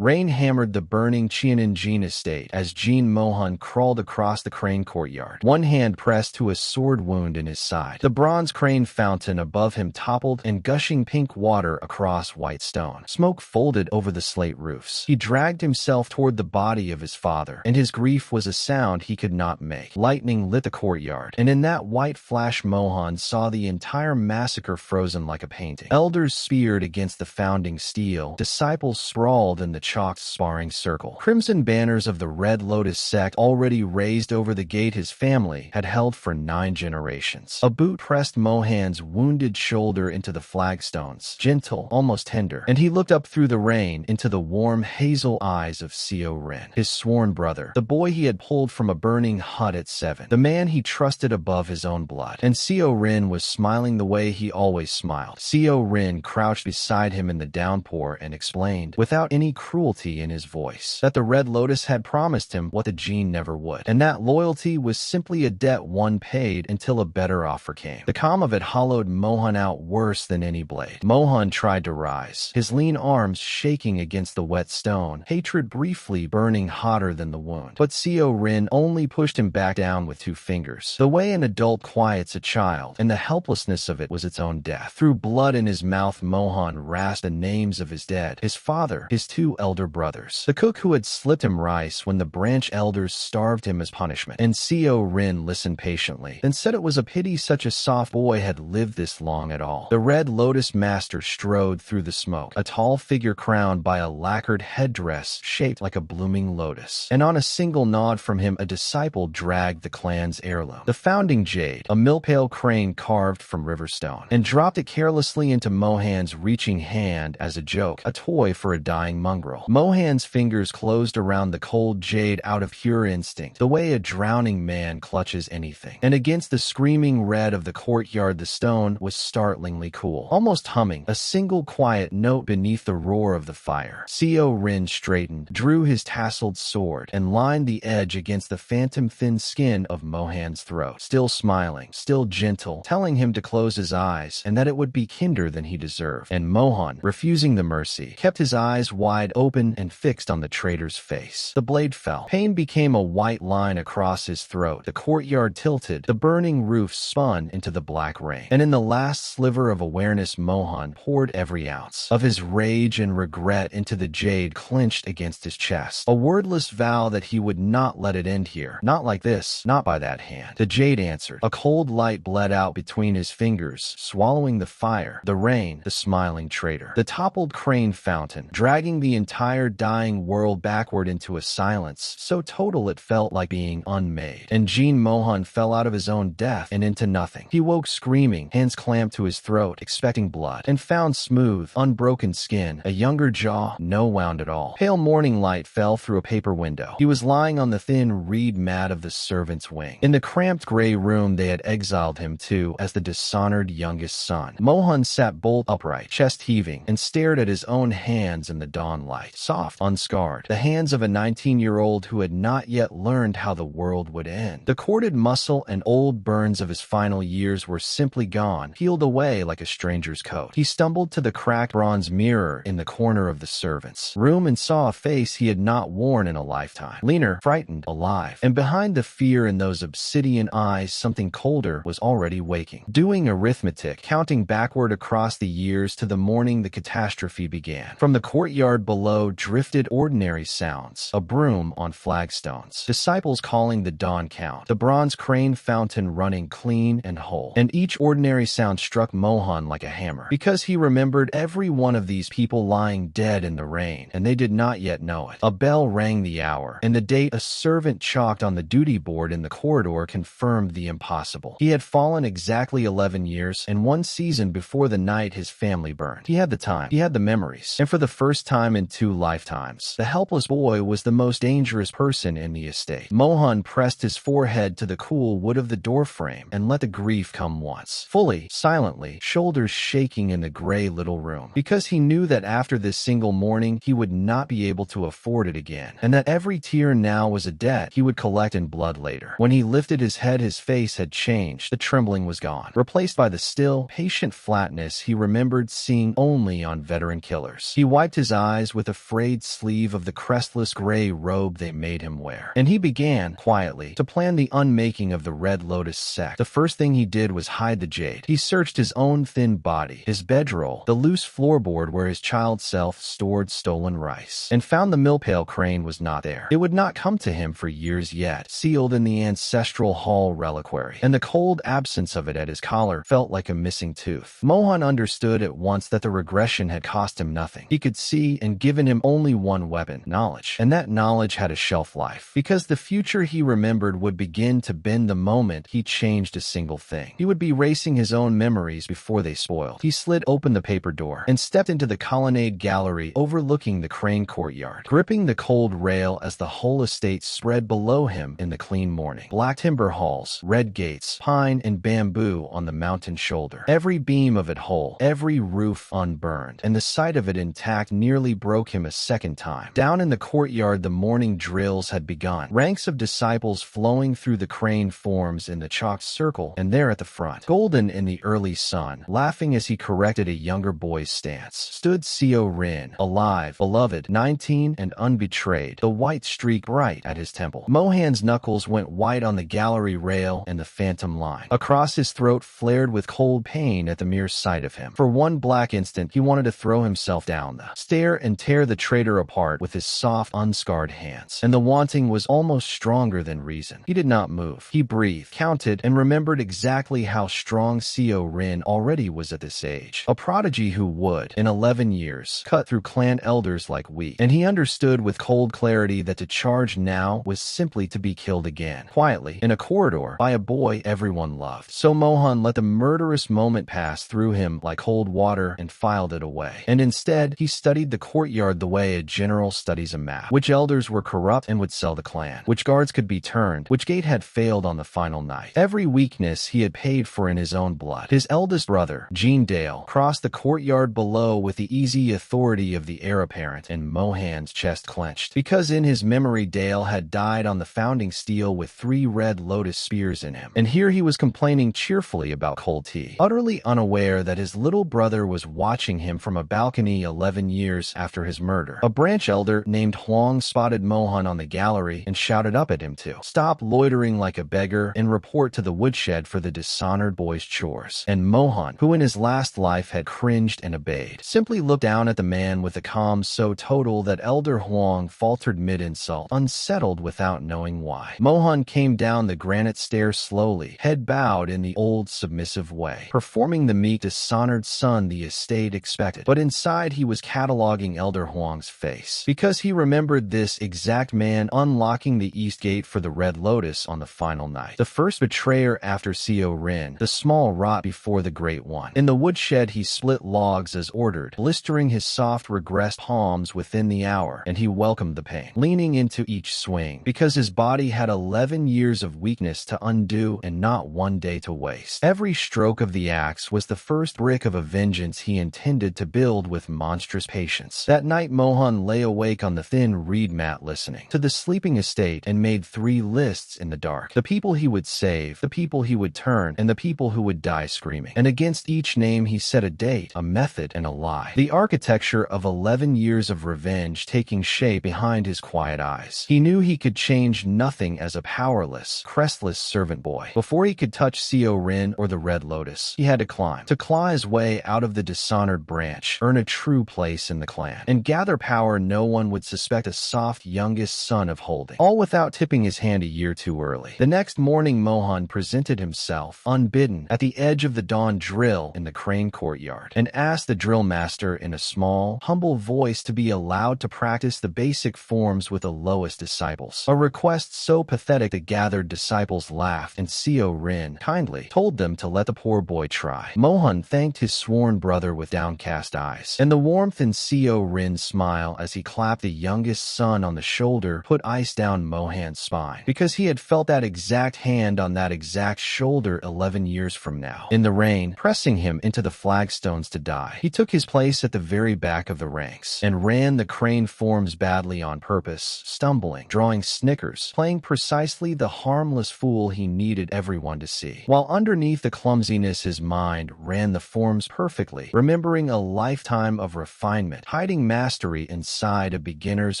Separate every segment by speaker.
Speaker 1: Rain hammered the burning Cheonan estate as Jean Mohan crawled across the crane courtyard, one hand pressed to a sword wound in his side. The bronze crane fountain above him toppled and gushing pink water across white stone. Smoke folded over the slate roofs. He dragged himself toward the body of his father, and his grief was a sound he could not make. Lightning lit the courtyard, and in that white flash Mohan saw the entire massacre frozen like a painting. Elders speared against the founding steel. Disciples sprawled in the chalked sparring circle. Crimson banners of the Red Lotus sect already raised over the gate his family had held for 9 generations. A boot pressed Mohan's wounded shoulder into the flagstones, gentle, almost tender, and he looked up through the rain into the warm hazel eyes of Seo Rin, his sworn brother, the boy he had pulled from a burning hut at 7, the man he trusted above his own blood. And Seo Rin was smiling the way he always smiled. Seo Rin crouched beside him in the downpour and explained, without any cruelty in his voice, that the Red Lotus had promised him what the Gene never would, and that loyalty was simply a debt one paid until a better offer came. The calm of it hollowed Mohan out worse than any blade. Mohan tried to rise, his lean arms shaking against the wet stone, hatred briefly burning hotter than the wound. But Seo Rin only pushed him back down with 2 fingers, the way an adult quiets a child, and the helplessness of it was its own death. Through blood in his mouth, Mohan rasped the names of his dead, his father, his 2 elder brothers, the cook who had slipped him rice when the branch elders starved him as punishment. And Seo Rin listened patiently, then said it was a pity such a soft boy had lived this long at all. The Red Lotus master strode through the smoke, a tall figure crowned by a lacquered headdress shaped like a blooming lotus, and on a single nod from him a disciple dragged the clan's heirloom, the founding jade, a millpail crane carved from riverstone, and dropped it carelessly into Mohan's reaching hand as a joke, a toy for a dying mongrel. Mohan's fingers closed around the cold jade out of pure instinct, the way a drowning man clutches anything. And against the screaming red of the courtyard the stone was startlingly cool, almost humming, a single quiet note beneath the roar of the fire. Seo Rin straightened, drew his tasseled sword, and lined the edge against the phantom thin skin of Mohan's throat, still smiling, still gentle, telling him to close his eyes and that it would be kinder than he deserved. And Mohan, refusing the mercy, kept his eyes wide open and fixed on the traitor's face. The blade fell. Pain became a white line across his throat. The courtyard tilted, the burning roof spun into the black rain, and in the last sliver of awareness Mohan poured every ounce of his rage and regret into the jade clenched against his chest, a wordless vow that he would not let it end here. Not like this, not by that hand. The jade answered. A cold light bled out between his fingers, swallowing the fire, the rain, the smiling traitor. The toppled crane fountain, dragging the entire dying world backward into a silence so total it felt like being unmade. And Jean Mohan fell out of his own death and into nothing. He woke screaming, hands clamped to his throat, expecting blood, and found smooth, unbroken skin, a younger jaw, no wound at all. Pale morning light fell through a paper window. He was lying on the thin reed mat of the servant's wing, in the cramped gray room they had exiled him to as the dishonored youngest son. Mohan sat bolt upright, chest heaving, and stared at his own hands in the dawn light, soft, unscarred, the hands of a 19-year-old who had not yet learned how the world would end. The corded muscle and old burns of his final years were simply gone, peeled away like a stranger's coat. He stumbled to the cracked bronze mirror in the corner of the servants' room and saw a face he had not worn in a lifetime. Leaner, frightened, alive. And behind the fear in those obsidian eyes, something colder was already waking. Doing arithmetic, counting backward across the years to the morning the catastrophe began. From the courtyard below drifted ordinary sounds, a broom on flagstones, disciples calling the dawn count, the bronze crane fountain running clean and whole. And each ordinary sound struck Mohan like a hammer, because he remembered every one of these people lying dead in the rain, and they did not yet know it. A bell rang the hour, and the date a servant chalked on the duty board in the corridor confirmed the impossible. He had fallen exactly 11 years, and 1 season before the night his family burned. He had the time, he had the memories, and for the first time in 2 lifetimes, the helpless boy was the most dangerous person in the estate. Mohan pressed his forehead to the cool wood of the doorframe and let the grief come once, fully, silently, shoulders shaking in the gray little room, because he knew that after this single morning he would not be able to afford it again, and that every tear now was a debt he would collect in blood later. When he lifted his head, his face had changed. The trembling was gone, replaced by the still, patient flatness he remembered seeing only on veteran killers. He wiped his eyes with with a frayed sleeve of the crestless gray robe they made him wear. And he began, quietly, to plan the unmaking of the Red Lotus sect. The first thing he did was hide the jade. He searched his own thin body, his bedroll, the loose floorboard where his child self stored stolen rice, and found the mill pail crane was not there. It would not come to him for years yet, sealed in the ancestral hall reliquary, and the cold absence of it at his collar felt like a missing tooth. Mohan understood at once that the regression had cost him nothing. He could see and given him only one weapon, knowledge, and that knowledge had a shelf life, because the future he remembered would begin to bend the moment he changed a single thing. He would be racing his own memories before they spoiled. He slid open the paper door and stepped into the colonnade gallery overlooking the crane courtyard, gripping the cold rail as the whole estate spread below him in the clean morning. Black timber halls, red gates, pine and bamboo on the mountain shoulder, every beam of it whole, every roof unburned, and the sight of it intact nearly broke him a second time. Down in the courtyard the morning drills had begun, ranks of disciples flowing through the crane forms in the chalk circle, and there at the front, golden in the early sun, laughing as he corrected a younger boy's stance, stood Seo Rin, alive, beloved, 19 and unbetrayed, the white streak bright at his temple. Mohan's knuckles went white on the gallery rail and the phantom line across his throat flared with cold pain at the mere sight of him. For one black instant, he wanted to throw himself down the stair and tear the traitor apart with his soft, unscarred hands. And the wanting was almost stronger than reason. He did not move. He breathed, counted, and remembered exactly how strong Seo Rin already was at this age. A prodigy who would, in 11 years, cut through clan elders like wheat. And he understood with cold clarity that to charge now was simply to be killed again, quietly, in a corridor, by a boy everyone loved. So Mohan let the murderous moment pass through him like cold water and filed it away. And instead, he studied the courtyard the way a general studies a map. Which elders were corrupt and would sell the clan. Which guards could be turned. Which gate had failed on the final night. Every weakness he had paid for in his own blood. His eldest brother, Jean Dale, crossed the courtyard below with the easy authority of the heir apparent, and Mohan's chest clenched. Because in his memory Dale had died on the founding steel with 3 red lotus spears in him. And here he was complaining cheerfully about cold tea, utterly unaware that his little brother was watching him from a balcony 11 years after his murder. A branch elder named Huang spotted Mohan on the gallery and shouted up at him to stop loitering like a beggar and report to the woodshed for the dishonored boy's chores. And Mohan, who in his last life had cringed and obeyed, simply looked down at the man with a calm so total that Elder Huang faltered mid-insult, unsettled without knowing why. Mohan came down the granite stairs slowly, head bowed in the old submissive way, performing the meek dishonored son the estate expected. But inside he was cataloging Elder Huang's face, because he remembered this exact man unlocking the east gate for the Red Lotus on the final night. The first betrayer after Seo Rin, the small rot before the great one. In the woodshed he split logs as ordered, blistering his soft regressed palms within the hour, and he welcomed the pain, leaning into each swing, because his body had 11 years of weakness to undo and not 1 day to waste. Every stroke of the axe was the first brick of a vengeance he intended to build with monstrous patience. That night Mohan lay awake on the thin reed mat listening to the sleeping estate and made 3 lists in the dark. The people he would save, the people he would turn, and the people who would die screaming. And against each name he set a date, a method, and a lie. The architecture of 11 years of revenge taking shape behind his quiet eyes. He knew he could change nothing as a powerless, crestless servant boy. Before he could touch Seo Rin or the Red Lotus, he had to climb. To claw his way out of the dishonored branch, earn a true place in the clan, and gather power no one would suspect a soft youngest son of holding. All without tipping his hand a year too early. The next morning Mohan presented himself, unbidden, at the edge of the dawn drill in the crane courtyard, and asked the drill master in a small, humble voice to be allowed to practice the basic forms with the lowest disciples. A request so pathetic the gathered disciples laughed, and Seo Rin kindly told them to let the poor boy try. Mohan thanked his sworn brother with downcast eyes, and the warmth in Seo Rin's smile as he clapped the youngest son on the shoulder put ice down Mohan's spine, because he had felt that exact hand on that exact shoulder 11 years from now, in the rain, pressing him into the flagstones to die. He took his place at the very back of the ranks, and ran the crane forms badly on purpose, stumbling, drawing snickers, playing precisely the harmless fool he needed everyone to see, while underneath the clumsiness his mind ran the forms perfectly, remembering a lifetime of refinement, hiding mastery inside a beginner's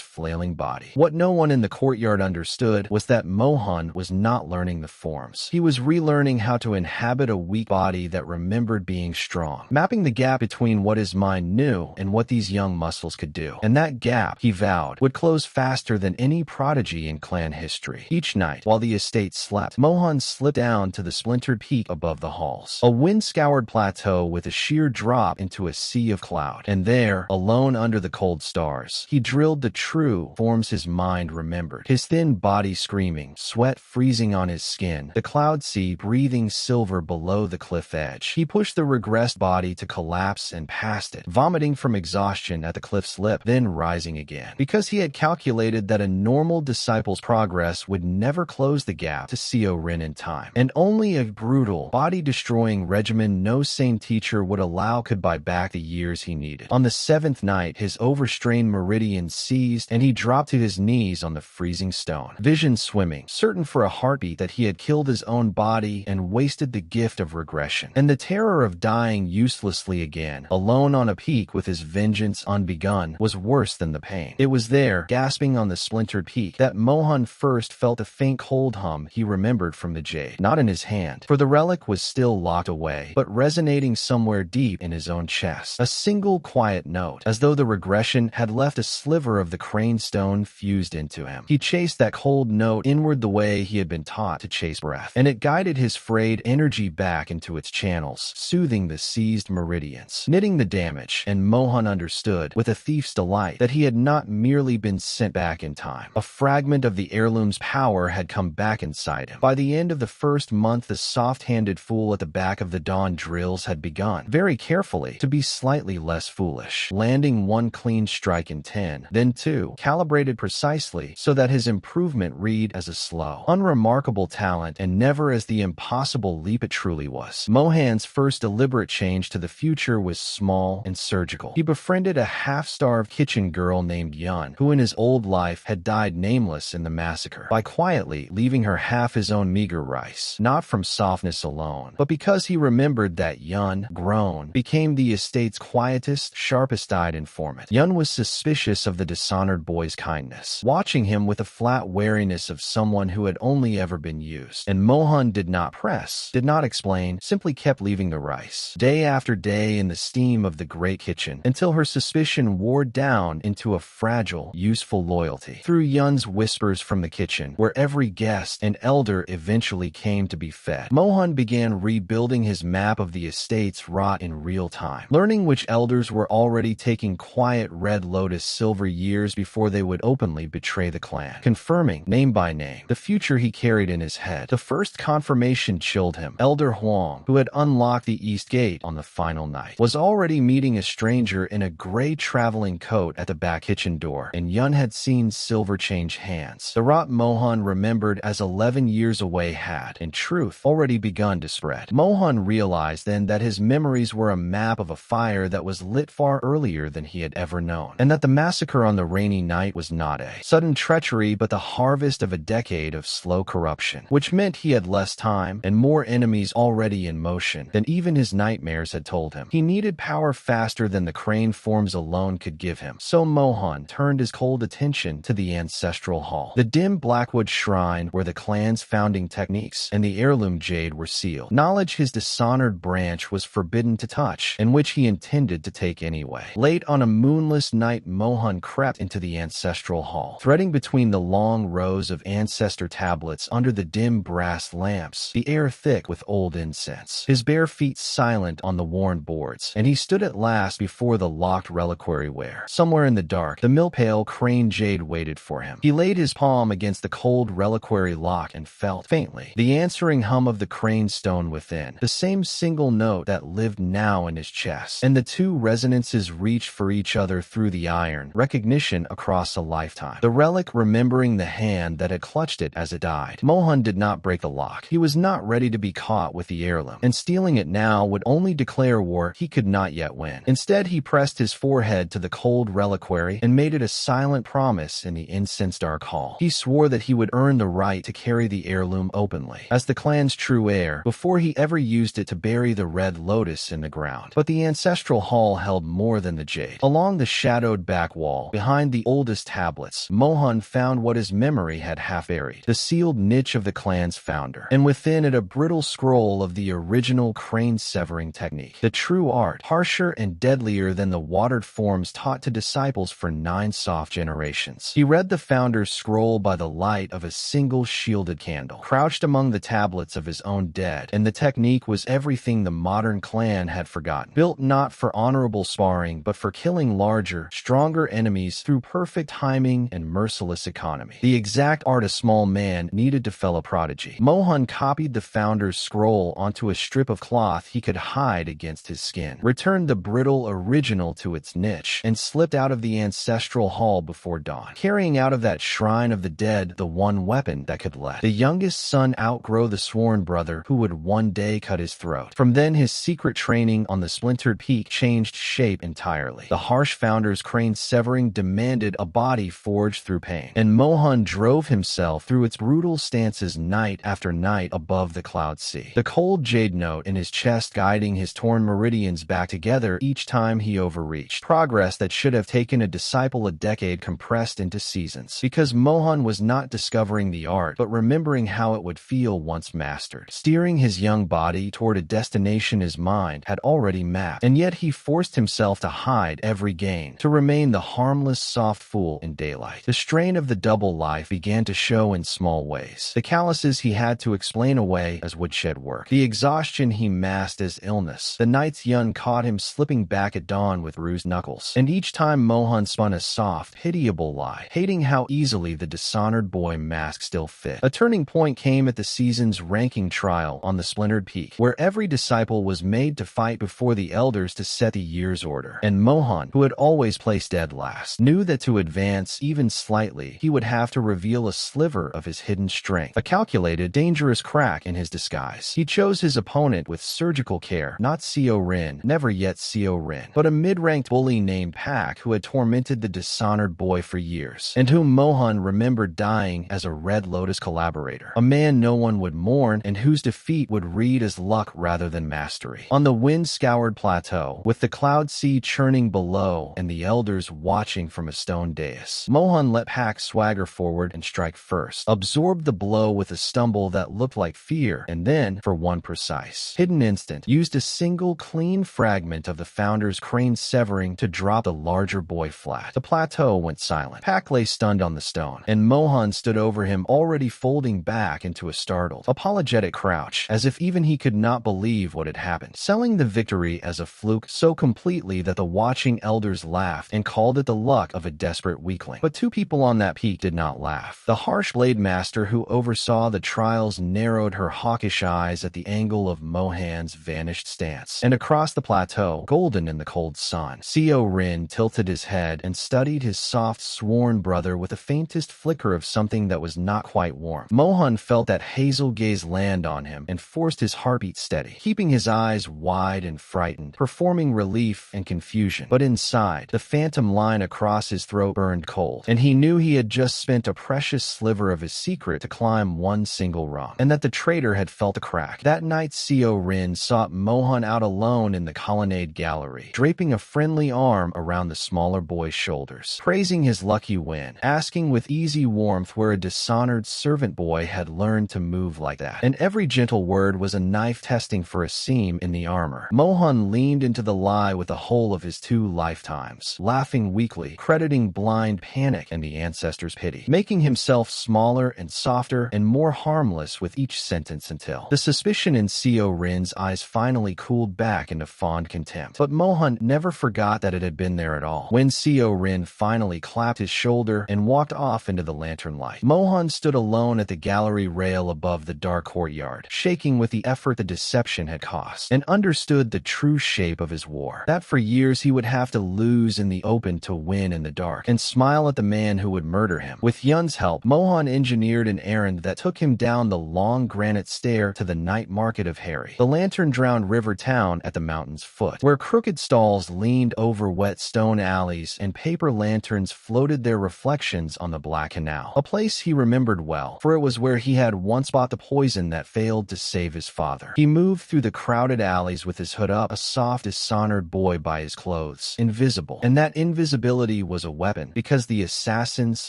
Speaker 1: flailing body. What no one in the courtyard understood was that Mohan was not learning the forms. He was relearning how to inhabit a weak body that remembered being strong, mapping the gap between what his mind knew and what these young muscles could do. And that gap, he vowed, would close faster than any prodigy in clan history. Each night, while the estate slept, Mohan slipped down to the splintered peak above the halls, a wind-scoured plateau with a sheer drop into a sea of cloud. And there, alone under the cold stars, he drilled the true forms his mind remembered, his thin body screaming, sweat freezing on his skin, the cloud sea breathing silver below the cliff edge. He pushed the regressed body to collapse and past it, vomiting from exhaustion at the cliff's lip, then rising again. Because he had calculated that a normal disciple's progress would never close the gap to Seo Rin in time, and only a brutal, body-destroying regimen no sane teacher would allow could buy back the years he needed. On the 7th night, his overstrained meridian seized, and he dropped to his knees on the freezing stone, vision swimming, certain for a heartbeat that he had killed his own body and wasted the gift of regression. And the terror of dying uselessly again, alone on a peak with his vengeance unbegun, was worse than the pain. It was there, gasping on the splintered peak, that Mohan first felt the faint cold hum he remembered from the jade, not in his hand, for the relic was still locked away, but resonating somewhere deep in his own chest. A single quiet note, as though the regression had left a sliver of the crane stone fused into him. He chased that cold note inward the way he had been taught to chase breath, and it guided his frayed energy back into its channels, soothing the seized meridians, knitting the damage. And Mohan understood, with a thief's delight, that he had not merely been sent back in time. A fragment of the heirloom's power had come back inside him. By the end of the first month, the soft-handed fool at the back of the dawn drills had begun, very carefully, to be slightly less foolish, landing one clean strike in 10, then 2, calibrated precisely so that his improvement read as a slow, unremarkable talent and never as the impossible leap it truly was. Mohan's first deliberate change to the future was small and surgical. He befriended a half-starved kitchen girl named Yun, who in his old life had died nameless in the massacre, by quietly leaving her half his own meager rice, not from softness alone, but because he remembered that Yun, grown, became the estate's quietest, sharpest-eyed informant. Yun was suspicious of the dishonored boy's kindness, watching him with the flat wariness of someone who had only ever been used. And Mohan did not press, did not explain, simply kept leaving the rice, day after day in the steam of the great kitchen, until her suspicion wore down into a fragile, useful loyalty. Through Yun's whispers from the kitchen, where every guest and elder eventually came to be fed, Mohan began rebuilding his map of the estate's rot in real time, learning which elders were already taking quiet Red Lotus silver years before they would openly betray the clan, confirming, name by name, the future he carried in his head. The first confirmation chilled him. Elder Huang, who had unlocked the East Gate on the final night, was already meeting a stranger in a gray traveling coat at the back kitchen door, and Yun had seen silver change hands. The rot Mohan remembered as 11 years away had, in truth, already begun to spread. Mohan realized then that his memories were a map of a fire that was lit far earlier than he had ever known, and that the massacre on the rainy night was not a sudden treachery but the harvest of a decade of slow corruption, which meant he had less time and more enemies already in motion than even his nightmares had told him. He needed power faster than the crane forms alone could give him, so Mohan turned his cold attention to the ancestral hall, the dim blackwood shrine where the clan's founding techniques and the heirloom jade were sealed, knowledge his dishonored branch was forbidden to touch, and which he intended to take anyway. Late on a moonless night, Mohan crept into the ancestral hall, threading between the long rows of ancestor tablets under the dim brass lamps, the air thick with old incense, his bare feet silent on the worn boards, and he stood at last before the locked reliquary where, somewhere in the dark, the mill-pale crane jade waited for him. He laid his palm against the cold reliquary lock and felt, faintly, the answering hum of the crane stone within, the same single note that lived now in his chest, and the two resonances reached for each other through the iron, recognition across a lifetime. The relic remembering the hand that had clutched it as it died. Mohan did not break the lock. He was not ready to be caught with the heirloom, and stealing it now would only declare war he could not yet win. Instead, he pressed his forehead to the cold reliquary and made it a silent promise in the incense-dark hall. He swore that he would earn the right to carry the heirloom openly, as the clan's true heir, before he ever used it to bury the red lotus in the ground. But the ancestral hall held more than the jade. Along Along the shadowed back wall, behind the oldest tablets, Mohan found what his memory had half buried: the sealed niche of the clan's founder, and within it a brittle scroll of the original crane-severing technique. The true art, harsher and deadlier than the watered forms taught to disciples for 9 soft generations. He read the founder's scroll by the light of a single shielded candle, crouched among the tablets of his own dead, and the technique was everything the modern clan had forgotten. Built not for honorable sparring, but for killing larger, stronger enemies through perfect timing and merciless economy. The exact art a small man needed to fell a prodigy. Mohan copied the founder's scroll onto a strip of cloth he could hide against his skin, returned the brittle original to its niche, and slipped out of the ancestral hall before dawn, carrying out of that shrine of the dead the one weapon that could let the youngest son outgrow the sworn brother who would one day cut his throat. From then, his secret training on the splintered peak changed shape entirely. The harsh founder's crane severing demanded a body forged through pain, and Mohan drove himself through its brutal stances night after night above the cloud sea, the cold jade note in his chest guiding his torn meridians back together each time he overreached. Progress that should have taken a disciple a decade compressed into seasons, because Mohan was not discovering the art, but remembering how it would feel once mastered, steering his young body toward a destination his mind had already mapped. And yet he forced himself to hide every gain, to remain the harmless, soft fool in daylight. The strain of the double life began to show in small ways. The calluses he had to explain away as woodshed work, the exhaustion he masked as illness, the nights Yun caught him slipping back at dawn with bruised knuckles. And each time Mohan spun a soft, pitiable lie, hating how easily the dishonored boy mask still fit. A turning point came at the season's ranking trial on the splintered peak, where every disciple was made to fight before the elders to set the year's order. And Mohan, who had always placed dead last, knew that to advance even slightly, he would have to reveal a sliver of his hidden strength, a calculated, dangerous crack in his disguise. He chose his opponent with surgical care, not Seo Rin, never yet Seo Rin, but a mid-ranked bully named Pak who had tormented the dishonored boy for years, and whom Mohan remembered dying as a Red Lotus collaborator, a man no one would mourn and whose defeat would read as luck rather than mastery. On the wind-scoured plateau, with the cloud sea churning below and the elders watching from a stone dais, Mohan let Pak swagger forward and strike first, absorbed the blow with a stumble that looked like fear, and then, for one precise, hidden instant, used a single clean fragment of the founder's crane severing to drop the larger boy flat. The plateau went silent. Pak lay stunned on the stone, and Mohan stood over him, already folding back into a startled, apologetic crouch, as if even he could not believe what had happened, selling the victory as a fluke so completely that the watching elders laughed and called it the luck of a desperate weakling. But 2 people on that peak did not laugh. The harsh blade master who oversaw the trials narrowed her hawkish eyes at the angle of Mohan's vanished stance, and across the plateau, golden in the cold sun, Seo Rin tilted his head and studied his soft, sworn brother with the faintest flicker of something that was not quite warm. Mohan felt that hazel gaze land on him and forced his heartbeat steady, keeping his eyes wide and frightened, performing relief and confusion. But inside, the phantom line across his throat burned cold, and he knew he had just spent a precious sliver of his secret to climb one single rung, and that the traitor had felt a crack. That night, Seo Rin sought Mohan out alone in the colonnade gallery, draping a friendly arm around the smaller boy's shoulders, praising his lucky win, asking with easy warmth where a dishonored servant boy had learned to move like that. And every gentle word was a knife testing for a seam in the armor. Mohan leaned into the lie with the whole of his 2 lifetimes, laughing weakly, crediting blind panic and the ancestors' pity, making himself smaller and softer and more harmless with each sentence until the suspicion in Seo Rin's eyes finally cooled back into fond contempt. But Mohan never forgot that it had been there at all. When Seo Rin finally clapped his shoulder and walked off into the lantern light, Mohan stood alone at the gallery rail above the dark courtyard, shaking with the effort the deception had cost, and understood the true shape of his war, that for years he would have to lose in the open to win in the dark, and smile at the man who would murder him. With Yun's help, Mohan engineered an errand that took him down the long granite stair to the night market of Harry, the lantern-drowned river town at the mountain's foot, where crooked stalls leaned over wet stone alleys and paper lanterns floated their reflections on the black canal, a place he remembered well, for it was where he had once bought the poison that failed to save his father. He moved through the crowded alleys with his hood up, a soft, dishonored boy by his clothes, envisioning invisible, and that invisibility was a weapon because the assassins,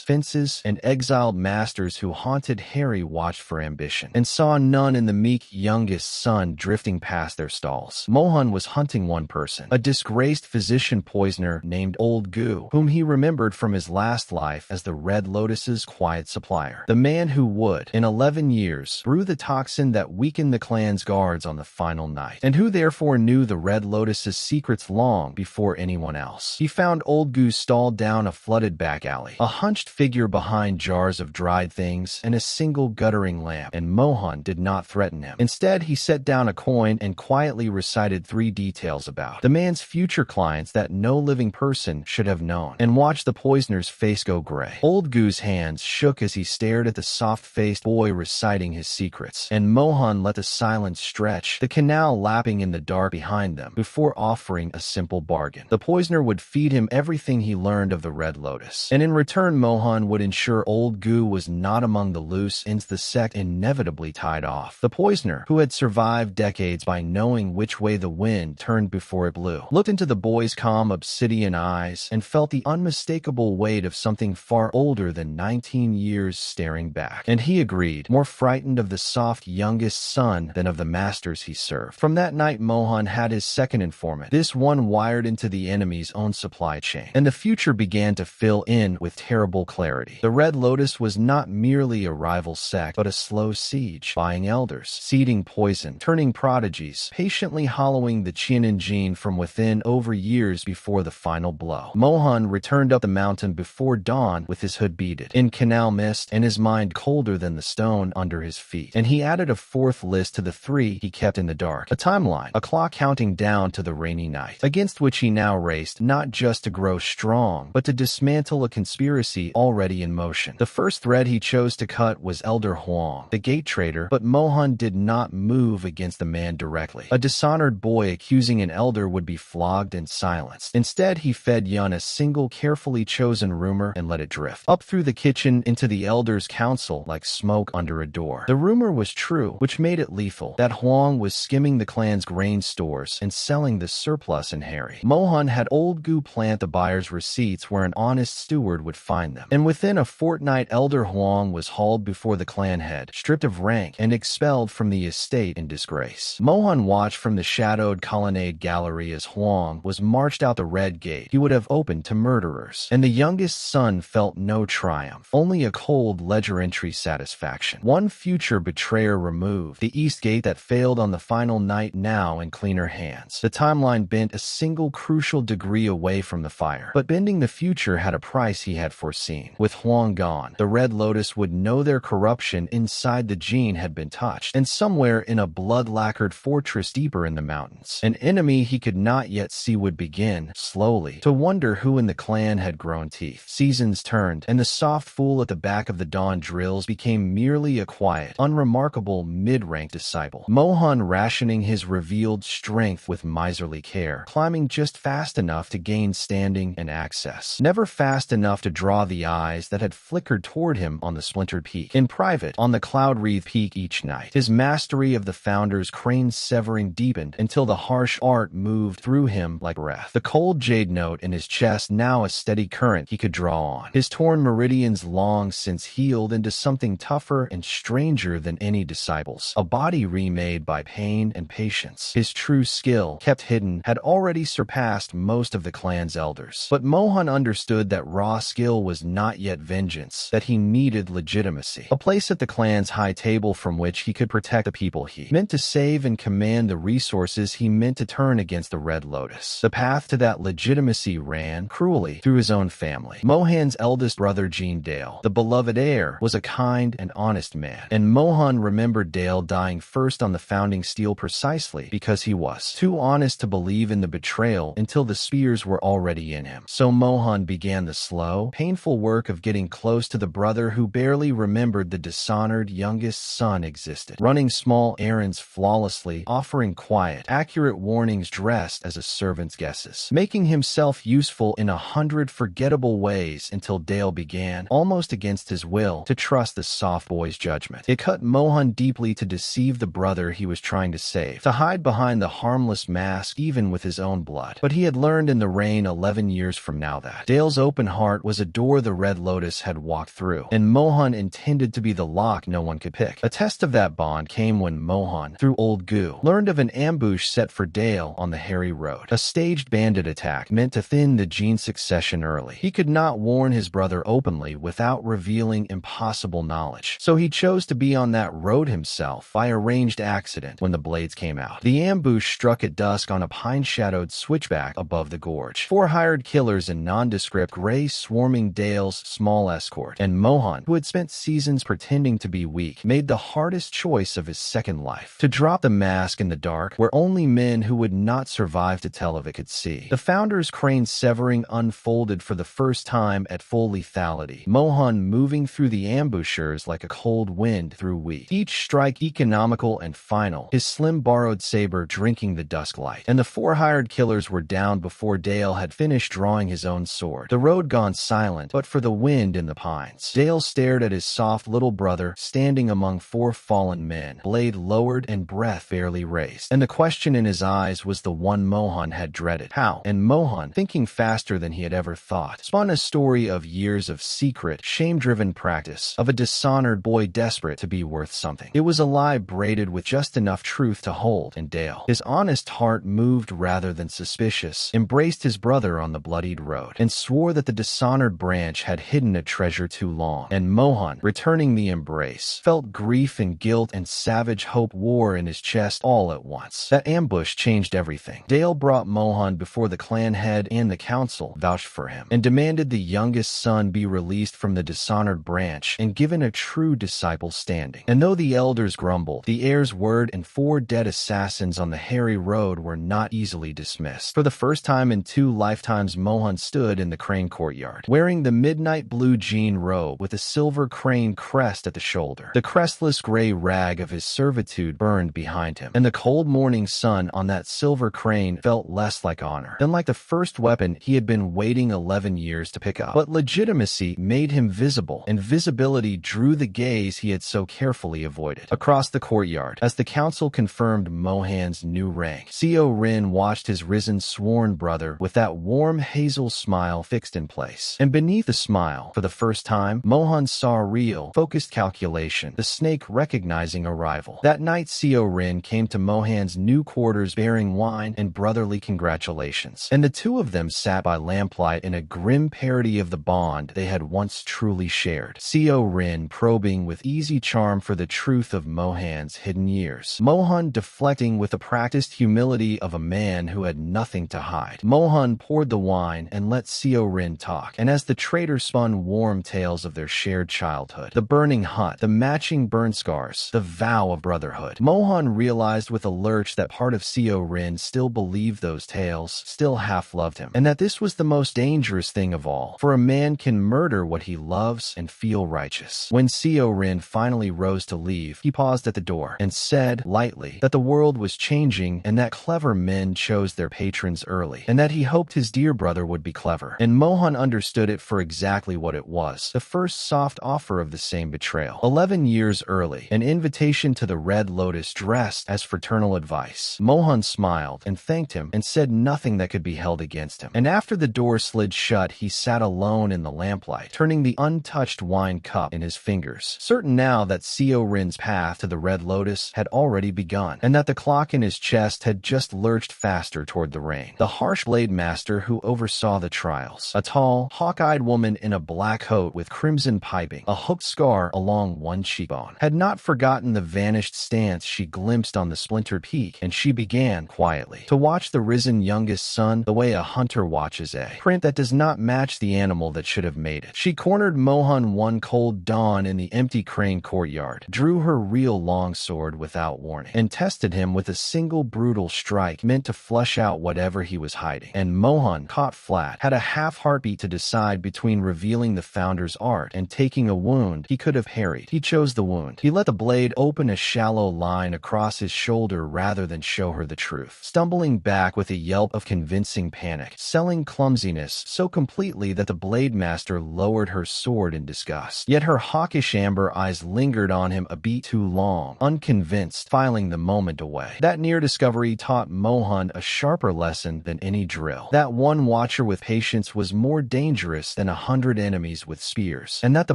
Speaker 1: fences, and exiled masters who haunted Harry watched for ambition and saw none in the meek youngest son drifting past their stalls. Mohan was hunting one person, a disgraced physician poisoner named Old Goo, whom he remembered from his last life as the Red Lotus's quiet supplier. The man who would, in 11 years, brew the toxin that weakened the clan's guards on the final night, and who therefore knew the Red Lotus's secrets long before anyone else. He found Old Goo stalled down a flooded back alley, a hunched figure behind jars of dried things and a single guttering lamp, and Mohan did not threaten him. Instead, he set down a coin and quietly recited 3 details about the man's future clients that no living person should have known, and watched the poisoner's face go gray. Old Goo's hands shook as he stared at the soft-faced boy reciting his secrets, and Mohan let the silence stretch, the canal lapping in the dark behind them, before offering a simple bargain. The poisoner would feed him everything he learned of the Red Lotus, and in return Mohan would ensure Old Goo was not among the loose ends the sect inevitably tied off. The poisoner, who had survived decades by knowing which way the wind turned before it blew, looked into the boy's calm obsidian eyes and felt the unmistakable weight of something far older than 19 years staring back. And he agreed, more frightened of the soft youngest son than of the masters he served. From that night, Mohan had his second informant, this one wired into the enemy's own supply chain, and the future began to fill in with terrible clarity. The Red Lotus was not merely a rival sect, but a slow siege, buying elders, seeding poison, turning prodigies, patiently hollowing the Qianin gene from within over years before the final blow. Mohan returned up the mountain before dawn with his hood beaded, in canal mist, and his mind colder than the stone under his feet. And he added a 4th list to the 3 he kept in the dark, a timeline, a clock counting down to the rainy night, against which he now raced, not just to grow strong, but to dismantle a conspiracy already in motion. The first thread he chose to cut was Elder Huang, the gate trader, but Mohan did not move against the man directly. A dishonored boy accusing an elder would be flogged and silenced. Instead, he fed Yun a single carefully chosen rumor and let it drift up through the kitchen into the elder's council like smoke under a door. The rumor was true, which made it lethal, that Huang was skimming the clan's grain stores and selling the surplus in Harry. Mohan had Old Goo plant the buyer's receipts where an honest steward would find them, and within a fortnight Elder Huang was hauled before the clan head, stripped of rank, and expelled from the estate in disgrace. Mohan watched from the shadowed colonnade gallery as Huang was marched out the red gate he would have opened to murderers, and the youngest son felt no triumph, only a cold ledger entry satisfaction. One future betrayer removed, the east gate that failed on the final night now in cleaner hands. The timeline bent a single crucial degree away from the fire, but bending the future had a price he had foreseen. With Huang gone, the Red Lotus would know their corruption inside the gene had been touched, and somewhere in a blood-lacquered fortress deeper in the mountains, an enemy he could not yet see would begin, slowly, to wonder who in the clan had grown teeth. Seasons turned, and the soft fool at the back of the dawn drills became merely a quiet, unremarkable mid-rank disciple. Mohan rationing his revealed strength with miserly care, climbing just fast enough to gain standing and access, never fast enough to draw the eyes that had flickered toward him on the splintered peak. In private, on the cloud-wreathed peak each night, his mastery of the Founder's crane severing deepened until the harsh art moved through him like breath. The cold jade note in his chest now a steady current he could draw on, his torn meridians long since healed into something tougher and stranger than any disciple's, a body remade by pain and patience. His true skill, kept hidden, had already surpassed most of the clan's elders. But Mohan understood that raw skill was not yet vengeance, that he needed legitimacy, a place at the clan's high table from which he could protect the people he meant to save and command the resources he meant to turn against the Red Lotus. The path to that legitimacy ran, cruelly, through his own family. Mohan's eldest brother, Gene Dale, the beloved heir, was a kind and honest man, and Mohan remembered Dale dying first on the founding steel precisely because he was too honest to believe in the betrayal until the spears were already in him. So Mohan began the slow, painful work of getting close to the brother who barely remembered the dishonored youngest son existed, running small errands flawlessly, offering quiet, accurate warnings dressed as a servant's guesses, making himself useful in 100 forgettable ways until Dale began, almost against his will, to trust the soft boy's judgment. It cut Mohan deeply to deceive the brother he was trying to save, to hide behind the harmless mask even with his own blood. But he had learned learned in the rain 11 years from now that Dale's open heart was a door the Red Lotus had walked through, and Mohan intended to be the lock no one could pick. A test of that bond came when Mohan, through Old Goo, learned of an ambush set for Dale on the Harry Road. A staged bandit attack meant to thin the gene succession early. He could not warn his brother openly without revealing impossible knowledge, so he chose to be on that road himself by arranged accident when the blades came out. The ambush struck at dusk on a pine-shadowed switchback above the gorge. 4 hired killers in nondescript gray swarming Dale's small escort, and Mohan, who had spent seasons pretending to be weak, made the hardest choice of his second life: to drop the mask in the dark where only men who would not survive to tell of it could see. The Founder's crane severing unfolded for the first time at full lethality, Mohan moving through the ambushers like a cold wind through wheat, each strike economical and final, his slim borrowed saber drinking the dusk light. And the 4 hired killers were down before Dale had finished drawing his own sword. The road gone silent, but for the wind in the pines. Dale stared at his soft little brother, standing among 4 fallen men, blade lowered and breath barely raised. And the question in his eyes was the one Mohan had dreaded. How? And Mohan, thinking faster than he had ever thought, spun a story of years of secret, shame-driven practice, of a dishonored boy desperate to be worth something. It was a lie braided with just enough truth to hold, and Dale, his honest heart moved rather than suspicious, embraced his brother on the bloodied road, and swore that the dishonored branch had hidden a treasure too long. And Mohan, returning the embrace, felt grief and guilt and savage hope war in his chest all at once. That ambush changed everything. Dale brought Mohan before the clan head, and the council vouched for him, and demanded the youngest son be released from the dishonored branch and given a true disciple standing. And though the elders grumbled, the heir's word and 4 dead assassins on the Harry Road were not easily dismissed. For the first time in 2 lifetimes, Mohan stood in the crane courtyard, wearing the midnight blue jean robe with a silver crane crest at the shoulder. The crestless gray rag of his servitude burned behind him, and the cold morning sun on that silver crane felt less like honor than like the first weapon he had been waiting 11 years to pick up. But legitimacy made him visible, and visibility drew the gaze he had so carefully avoided. Across the courtyard, as the council confirmed Mohan's new rank, Seo Rin watched his risen sworn brother with that warm hazel smile fixed in place. And beneath the smile, for the first time, Mohan saw real, focused calculation, the snake recognizing a rival. That night, Seo Rin came to Mohan's new quarters bearing wine and brotherly congratulations, and the 2 of them sat by lamplight in a grim parody of the bond they had once truly shared. Seo Rin probing with easy charm for the truth of Mohan's hidden years, Mohan deflecting with the practiced humility of a man who had nothing to hide. Mohan poured the wine and let Seo Rin talk, and as the traitor spun warm tales of their shared childhood, the burning hut, the matching burn scars, the vow of brotherhood, Mohan realized with a lurch that part of Seo Rin still believed those tales, still half loved him, and that this was the most dangerous thing of all, for a man can murder what he loves and feel righteous. When Seo Rin finally rose to leave, he paused at the door and said, lightly, that the world was changing and that clever men chose their patrons early, and that he hoped his dear brother would be clever. And Mohan understood it for exactly what it was, the first soft offer of the same betrayal. 11 years early, an invitation to the Red Lotus dressed as fraternal advice. Mohan smiled and thanked him and said nothing that could be held against him. And after the door slid shut, he sat alone in the lamplight, turning the untouched wine cup in his fingers, certain now that Seo Rin's path to the Red Lotus had already begun, and that the clock in his chest had just lurched faster toward the rain. The harsh blade master who oversaw the trials, a tall, hawk-eyed woman in a black coat with crimson piping, a hooked scar along one cheekbone, had not forgotten the vanished stance she glimpsed on the splintered peak, and she began, quietly, to watch the risen youngest son the way a hunter watches a print that does not match the animal that should have made it. She cornered Mohan one cold dawn in the empty crane courtyard, drew her real longsword without warning, and tested him with a single brutal strike meant to flush out whatever he was hiding. And Mohan, caught flat, had a half heartbeat to decide between revealing the Founder's art and taking a wound he could have parried. He chose the wound. He let the blade open a shallow line across his shoulder rather than show her the truth, stumbling back with a yelp of convincing panic, selling clumsiness so completely that the blade master lowered her sword in disgust. Yet her hawkish amber eyes lingered on him a beat too long, unconvinced, filing the moment away. That near discovery taught Mohan a sharper lesson than any drill. That one watcher with patience was more dangerous than 100 enemies with spears, and that the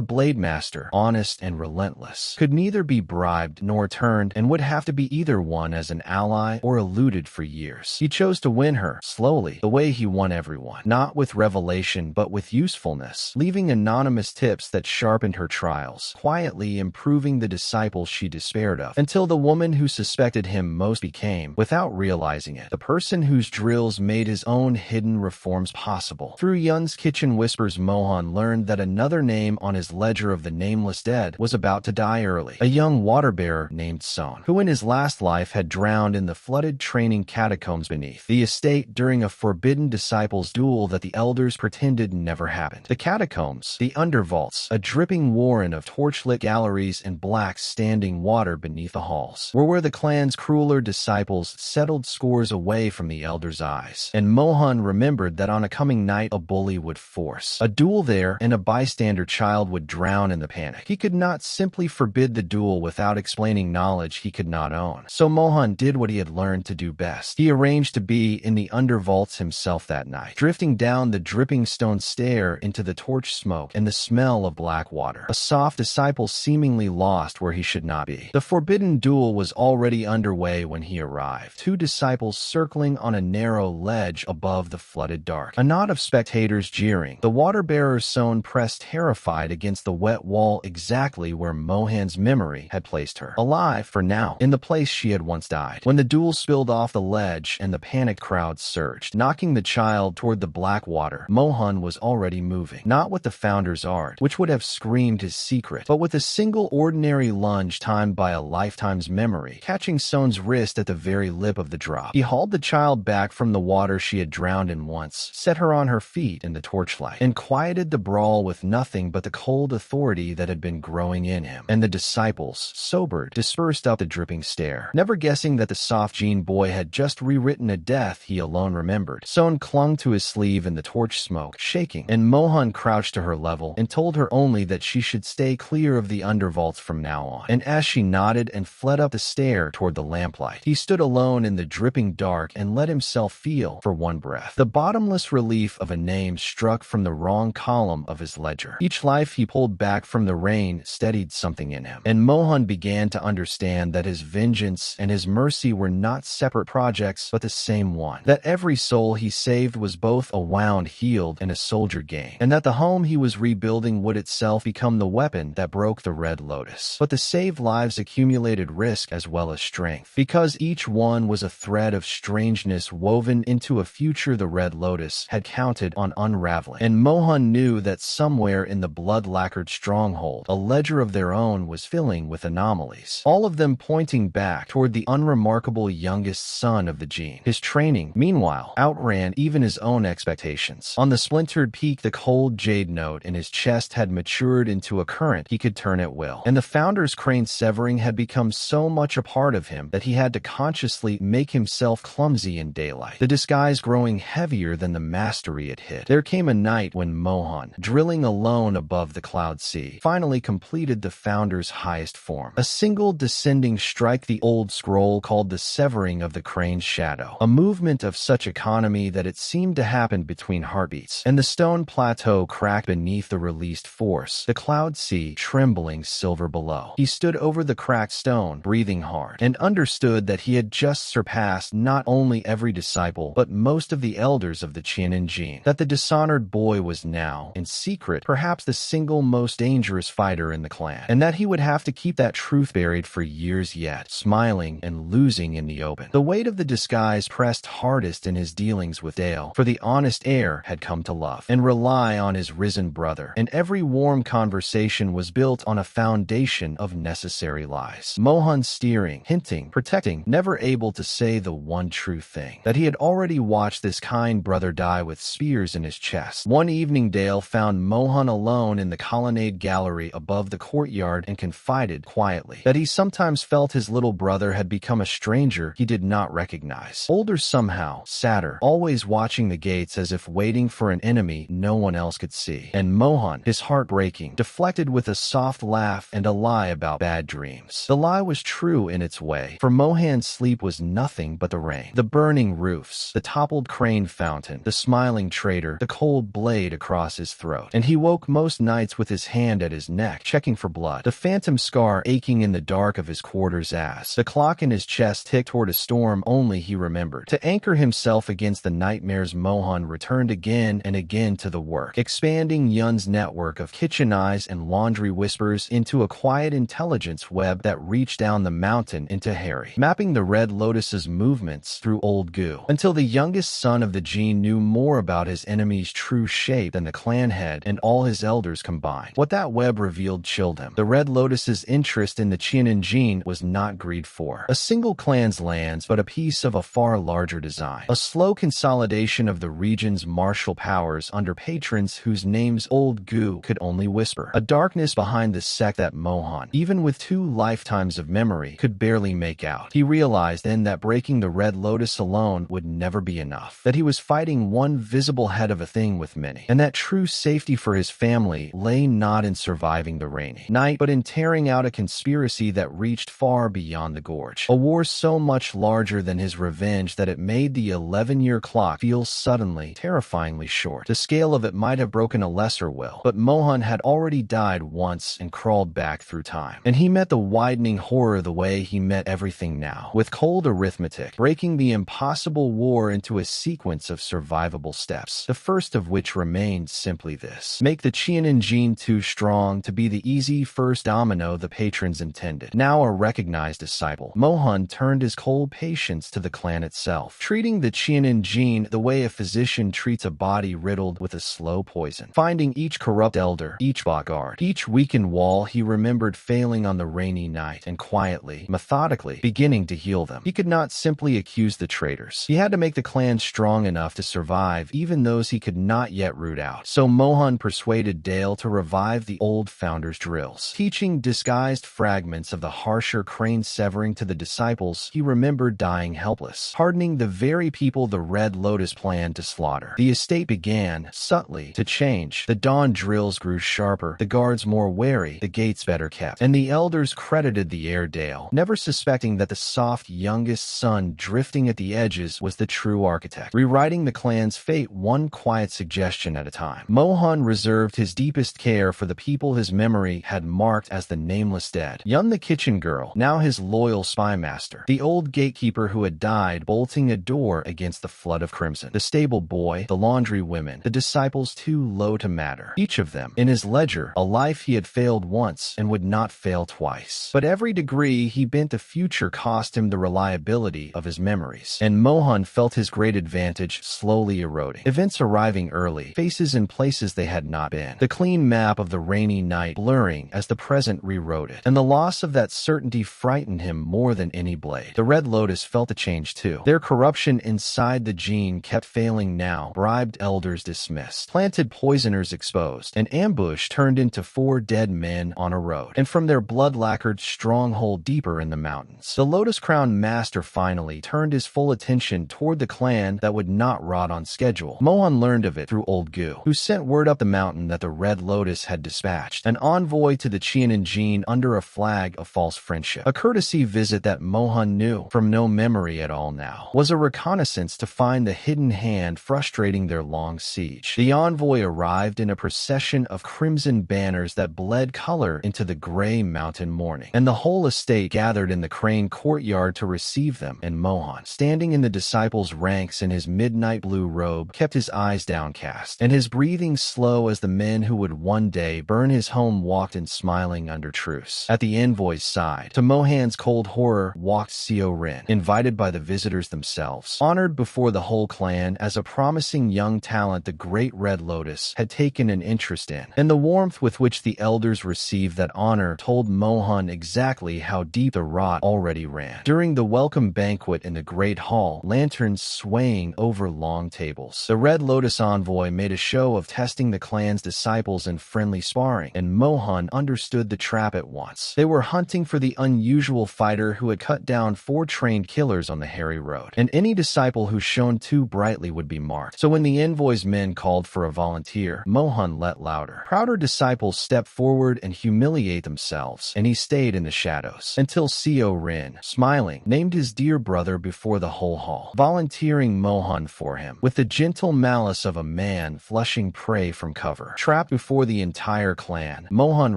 Speaker 1: Blade Master, honest and relentless, could neither be bribed nor turned and would have to be either won as an ally or eluded for years. He chose to win her, slowly, the way he won everyone. Not with revelation, but with usefulness, leaving anonymous tips that sharpened her trials, quietly improving the disciples she despaired of, until the woman who suspected him most became, without realizing it, the person whose drills made his own hidden reforms possible. Through Yun's kitchen whispers, Mohan learned that another name on his ledger of the nameless dead was about to die early. A young water-bearer named Son, who in his last life had drowned in the flooded training catacombs beneath the estate during a forbidden disciples' duel that the elders pretended never happened. The catacombs, the undervaults, a dripping warren of torchlit galleries and black standing water beneath the halls, were where the clan's crueler disciples settled scores away from the elders' eyes. And Mohan remembered that on a coming night a bully would force a duel there, and a bystander child would drown in the panic. He could not simply forbid the duel without explaining knowledge he could not own. So Mohan did what he had learned to do best. He arranged to be in the undervaults himself that night, drifting down the dripping stone stair into the torch smoke and the smell of black water. A soft disciple seemingly lost where he should not be. The forbidden duel was already underway when he arrived, two disciples circling on a narrow ledge above the flooded dark. A knot of spectators jeering. The water-bearer's Son pressed terrified against the wet wall exactly where Mohan's memory had placed her. Alive, for now, in the place she had once died. When the duel spilled off the ledge and the panicked crowd surged, knocking the child toward the black water, Mohan was already moving. Not with the Founder's art, which would have screamed his secret, but with a single ordinary lunge timed by a lifetime's memory, catching Son's wrist at the very lip of the drop. He hauled the child back from the water she had drowned in once, set her on her feet in the torchlight, and quieted the brawl with nothing but the cold authority that had been growing in him. And the disciples, sobered, dispersed up the dripping stair, never guessing that the soft Jean boy had just rewritten a death he alone remembered. Son clung to his sleeve in the torch smoke, shaking, and Mohan crouched to her level and told her only that she should stay clear of the undervaults from now on. And as she nodded and fled up the stair toward the lamplight, he stood alone in the dripping dark and let himself feel, for one breath, the bottomless relief of a name struck from the wrong column of his ledger. Each life he pulled back from the rain steadied something in him, and Mohan began to understand that his vengeance and his mercy were not separate projects but the same one, that every soul he saved was both a wound healed and a soldier gained, and that the home he was rebuilding would itself become the weapon that broke the Red Lotus. But the saved lives accumulated risk as well as strength, because each one was a thread of strangeness woven into a future the Red Lotus had counted on unraveling. And Mohan knew that somewhere in the blood-lacquered stronghold, a ledger of their own was filling with anomalies, all of them pointing back toward the unremarkable youngest son of the gene. His training, meanwhile, outran even his own expectations. On the splintered peak, the cold jade note in his chest had matured into a current he could turn at will, and the Founder's crane severing had become so much a part of him that he had to consciously make himself clumsy in daylight, the disguise growing heavier than the mastery it hid. There came a night when Mohan, drilling alone above the cloud sea, finally completed the Founder's highest form. A single descending strike, the old scroll called the severing of the crane's shadow, a movement of such economy that it seemed to happen between heartbeats, and the stone plateau cracked beneath the released force, the cloud sea trembling silver below. He stood over the cracked stone, breathing hard, and understood that he had just surpassed not only every disciple, but most of the elders of the Qin and Jin, that the dishonored boy was now, in secret, perhaps the single most dangerous fighter in the clan, and that he would have to keep that truth buried for years yet, smiling and losing in the open. The weight of the disguise pressed hardest in his dealings with Dale, for the honest heir had come to love and rely on his risen brother, and every warm conversation was built on a foundation of necessary lies. Mohan steering, hinting, protecting, never able to say the one true thing, that he had already watched this kind brother die with spears in his chest. One evening Dale found Mohan alone in the colonnade gallery above the courtyard and confided quietly that he sometimes felt his little brother had become a stranger he did not recognize. Older somehow, sadder, always watching the gates as if waiting for an enemy no one else could see. And Mohan, his heart breaking, deflected with a soft laugh and a lie about bad dreams. The lie was true in its way, for Mohan's sleep was nothing but the rain, the burning roofs, the toppled crane fountain, the smiling traitor, the cold blade across his throat. And he woke most nights with his hand at his neck, checking for blood, the phantom scar aching in the dark of his quarters as the clock in his chest ticked toward a storm only he remembered. To anchor himself against the nightmares, Mohan returned again and again to the work, expanding Yun's network of kitchen eyes and laundry whispers into a quiet intelligence web that reached down the mountain into Harry, mapping the Red Lotus's movements through old goo, until the youngest son of the Jin knew more about his enemy's true shape than the clan head and all his elders combined. What that web revealed chilled him. The Red Lotus's interest in the Qian and Jin was not greed for a single clan's lands, but a piece of a far larger design, a slow consolidation of the region's martial powers under patrons whose names old goo could only whisper, a darkness behind the sect that Mohan, even with 2 lifetimes of memory, could barely make out. He realized then that breaking the Red Lotus alone would never be enough, that he was fighting one visible head of a thing with many, and that true safety for his family lay not in surviving the rainy night, but in tearing out a conspiracy that reached far beyond the gorge, a war so much larger than his revenge that it made the 11-year clock feel suddenly terrifyingly short. The scale of it might have broken a lesser will, but Mohan had already died once and crawled back through time, and he met the widening horror the way he met everything now, with cold arithmetic, breaking the impossible war into a sequence of survivable steps, the first of which remained simply this: make the Qian and Jin too strong to be the easy first domino the patrons intended. Now a recognized disciple, Mohan turned his cold patience to the clan itself, treating the Qian and Jin the way a physician treats a body riddled with a slow poison, finding each corrupt elder, each boggart, each weakened wall he remembered failing on the rainy night, and quietly, methodically, beginning to heal them. He could not simply accuse the traitors. He had to make the clan strong enough to survive even those he could not yet root out. So Mohan persuaded Dale to revive the old founder's drills, teaching disguised fragments of the harsher crane severing to the disciples he remembered dying helpless, hardening the very people the Red Lotus planned to slaughter. The estate began, subtly, to change. The dawn drills grew sharper, the guards more wary, the gates better kept, and the elders credited the heir Dale, never suspecting that the soft youngest son drifting at the edges was the true architect, rewriting the clan's fate one quiet suggestion at a time. Mohan reserved his deepest care for the people his memory had marked as the nameless dead. Yun the kitchen girl, now his loyal spy master, the old gatekeeper who had died bolting a door against the flood of crimson, the stable boy, the laundry women, the disciples too low to matter, each of them, in his ledger, a life he had failed once and would not fail twice. But every degree he bent the future cost him the reliability of his memories, and Mohan felt his great advantage slowly eroding. Events arriving early, faces in places they had not been, the clean map of the rainy night blurring as the present rewrote it, and the loss of that certainty frightened him more than any blade. The Red Lotus felt the change too. Their corruption inside the gene kept failing now, bribed elders dismissed, planted poisoners exposed, an ambush turned into 4 dead men on a road, and from their blood-lacquered stronghold deeper in the mountains, the Lotus-crowned master finally turned his full attention toward the clan that would not rot on schedule. Mohan learned of it through old Gu, who sent word up the mountain that the Red Lotus had dispatched an envoy to the Qian and Jin under a flag of false friendship. A courtesy visit that Mohan knew, from no memory at all now, was a reconnaissance to find the hidden hand frustrating their long siege. The envoy arrived in a procession of crimson banners that bled color into the gray mountain morning, and the whole estate gathered in the crane courtyard to receive them, and Mohan, standing in the disciples' ranks in his midnight blue robe, kept his eyes downcast, and his breathing slow as the men who would one day burn his home walked in smiling under truce. At the envoy's side, to Mohan's cold horror, walked Seo Rin, invited by the visitors themselves, honored before the whole clan as a promising young talent the great Red Lotus had taken an interest in, and the warmth with which the elders received that honor told Mohan exactly how deep the rot already ran. During the welcome banquet in the great hall, lanterns swaying over long tables, the Red Lotus envoy made a show of testing the clan's disciples in friendly sparring, and Mohan understood the trap at once. They were hunting for the unusual fighter who had cut down 4 trained killers on the Harry Road, and any disciple who shone too brightly would be marked. So when the envoy's men called for a volunteer, Mohan let louder. Prouder disciples stepped forward and humiliate themselves, and he stayed in the shadows, until Seo Rin, smiling, named his dear brother before the whole hall. Volunteer volunteering Mohan for him, with the gentle malice of a man flushing prey from cover. Trapped before the entire clan, Mohan